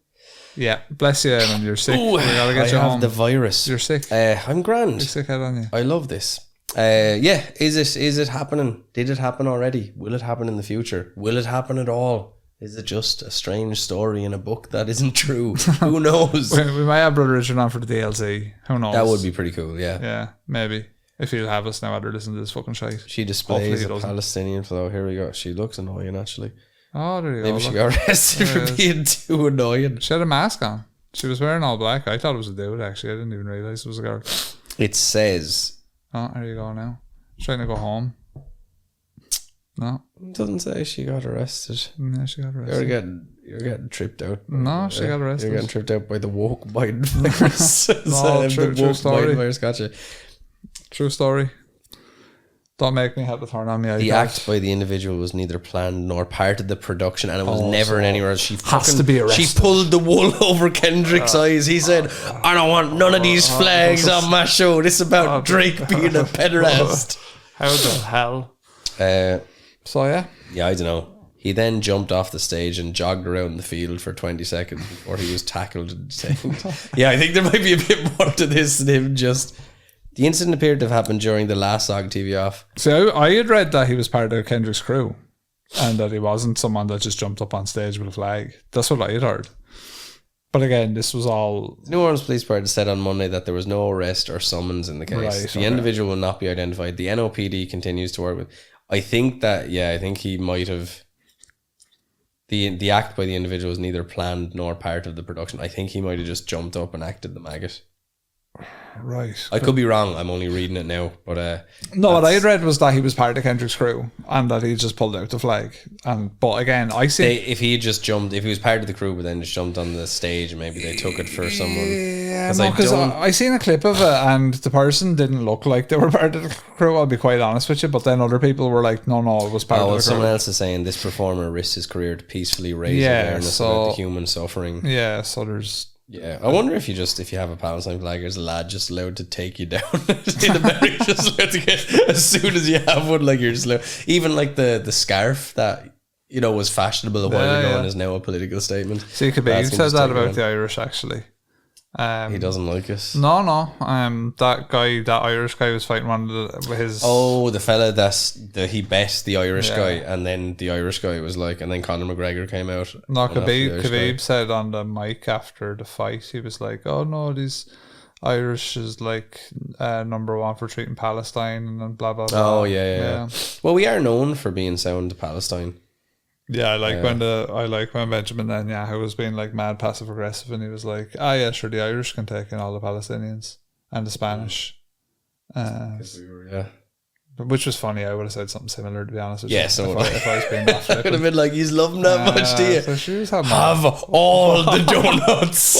Yeah. Bless you, Evan. You're sick. Ooh, we gotta get you home. I have the virus. You're sick. I'm grand. You're sick head on you. I love this. Is it happening? Did it happen already? Will it happen in the future? Will it happen at all? Is it just a strange story in a book that isn't true? Who knows? we might have Brother Richard on for the DLC. Who knows? That would be pretty cool, yeah. Yeah, maybe. If he'll have us now after listening to this fucking shite. She displays a Palestinian flag. Here we go. She looks annoying, actually. Oh, there you go. Maybe she got arrested for being too annoying. She had a mask on. She was wearing all black. I thought it was a dude, actually. I didn't even realise it was a girl. It says... Oh, there you go now. She's trying to go home. No. It doesn't say she got arrested. Yeah, she got arrested. You're getting tripped out. No, she got arrested. You're getting tripped out by the woke mind virus. No, true story. Mind virus got you. True story. Don't make me have to turn on me. The act by the individual was neither planned nor part of the production, and it was never in anywhere. She has to be arrested. She pulled the wool over Kendrick's eyes. He said, "I don't want none of these flags on my show. This is about Drake being a pederast." How the hell? So yeah, I don't know. He then jumped off the stage and jogged around the field for 20 seconds before he was tackled and detained. Yeah, I think there might be a bit more to this than him just... The incident appeared to have happened during the last SOG TV off. So I had read that he was part of Kendrick's crew and that he wasn't someone that just jumped up on stage with a flag. That's what I had heard. But again, this was all... New Orleans Police Department said on Monday that there was no arrest or summons in the case. Right, the individual will not be identified. The NOPD continues to work with... I think he might have... The act by the individual was neither planned nor part of the production. I think he might have just jumped up and acted the maggot. Right. I could be wrong. I'm only reading it now. But no, what I had read was that he was part of Kendrick's crew and that he just pulled out the flag. But again, I see... if he just jumped... If he was part of the crew but then just jumped on the stage and maybe they took it for someone... Yeah, because I seen a clip of it and the person didn't look like they were part of the crew, I'll be quite honest with you, but then other people were like, no, it was part of the crew. Someone else is saying this performer risked his career to peacefully raise awareness about the human suffering. Yeah, so there's... Yeah, I wonder if you have a Palestine flag, is a lad just allowed to take you down in America, just allowed to get, as soon as you have one, like you're just allowed, even like the scarf that was fashionable a while ago and is now a political statement. See, Khabib said that about the Irish actually. He doesn't like us. No. That Irish guy was fighting one of his... Oh, the fella he bet the Irish guy, and then the Irish guy was like, and then Conor McGregor came out. No, Khabib said on the mic after the fight, he was like, oh no, these Irish is like number one for treating Palestine and blah blah blah. Oh yeah. Well, we are known for being sound to Palestine. Yeah, I like when Benjamin Netanyahu was being like mad passive aggressive, and he was like, yeah, sure, the Irish can take in all the Palestinians and the Spanish. Which was funny. I would have said something similar, to be honest with you. Yeah, so if I was being that I could have been like, he's loving that much, do you? So have all the donuts.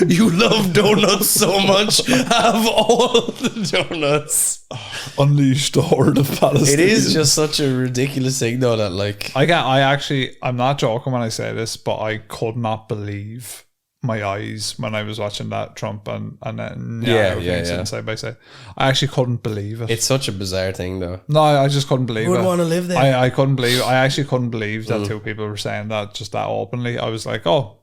You love donuts so much. Have all the donuts. Unleash the horde of Palestinians. It is just such a ridiculous thing, though, that like... I'm not joking when I say this, but I could not believe my eyes when I was watching that Trump and then side by side. I actually couldn't believe it. It's such a bizarre thing, though. No, I just couldn't believe it. Wouldn't want to live there. I actually couldn't believe that two people were saying that just that openly. I was like, oh,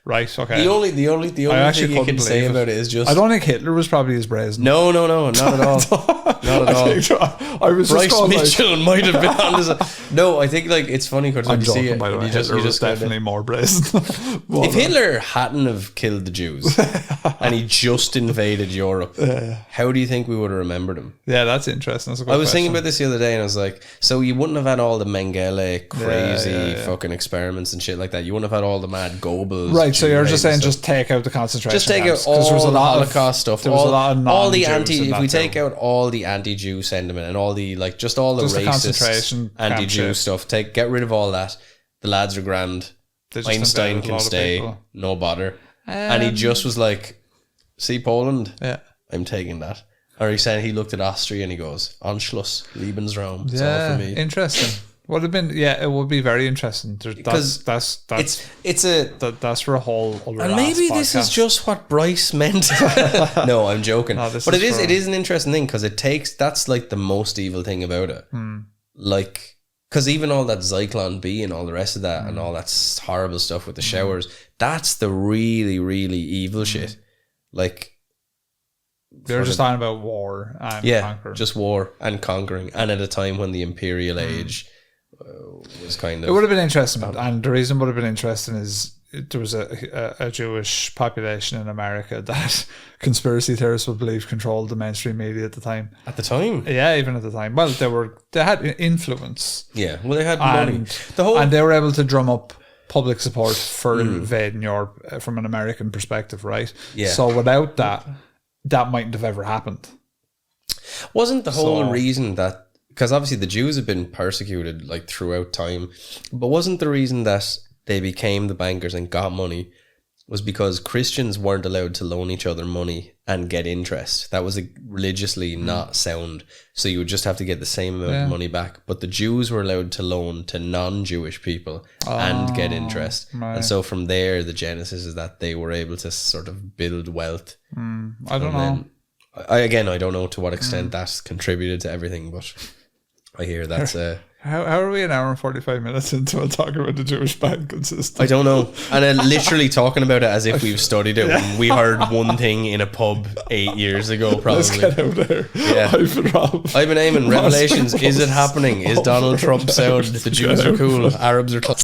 right, okay. The only thing you can say about it is just... I don't think Hitler was probably as brazen. No, not at all. Not at all. I was Bryce Mitchell might have been on this. No, I think like it's funny because when you see it, by the way, you Hitler just definitely more brazen. If Hitler hadn't have killed the Jews and he just invaded Europe, how do you think we would have remembered him? Yeah, that's interesting. That's a good I was question. thinking about this the other day, and I was like, so you wouldn't have had all the Mengele crazy fucking experiments and shit like that. You wouldn't have had all the mad Goebbels. Right, so you're just saying just take out the concentration camps. Just take camps, out all the Holocaust stuff. There was a lot of all the non-Jews if we take out all the anti-Jew sentiment and all the like just all the racist anti-Jew stuff, get rid of all that. The lads are grand. Einstein can stay, no bother. And he just was like, see Poland? Yeah. I'm taking that. Or he said he looked at Austria and he goes, Anschluss, Lebensraum. It's all for me. Interesting. Would have been, it would be very interesting because that's for a whole other and maybe this is just what Bryce meant. No, I'm joking. No, but it is an interesting thing because that's like the most evil thing about it. Like, because even all that Zyklon B and all the rest of that and all that horrible stuff with the showers, that's the really, really evil shit. Like, they're just talking about war and conquering. Just war and conquering, and at a time when the imperial age was kind of... It would have been interesting, and the reason it would have been interesting is there was a Jewish population in America that conspiracy theorists would believe controlled the mainstream media at the time. At the time? Yeah, even at the time. Well, they had influence. Yeah, well, they had money. And they were able to drum up public support for invading Europe from an American perspective, right? Yeah. So without that mightn't have ever happened. Wasn't the whole reason that... Because obviously the Jews have been persecuted like throughout time, but wasn't the reason that they became the bankers and got money was because Christians weren't allowed to loan each other money and get interest? That was religiously not sound. So you would just have to get the same amount of money back. But the Jews were allowed to loan to non-Jewish people and get interest. Right. And so from there, the genesis is that they were able to sort of build wealth. I don't know. I don't know to what extent that contributed to everything, but... I hear that's How are we an hour and 45 minutes into talking about the Jewish banking system? I don't know. And then literally talking about it as if we've studied it when we heard one thing in a pub 8 years ago, probably. Let's get out there. Yeah. I've been aiming. Revelations. Is it happening? Is Donald Trump sound? The Jews are cool. Arabs are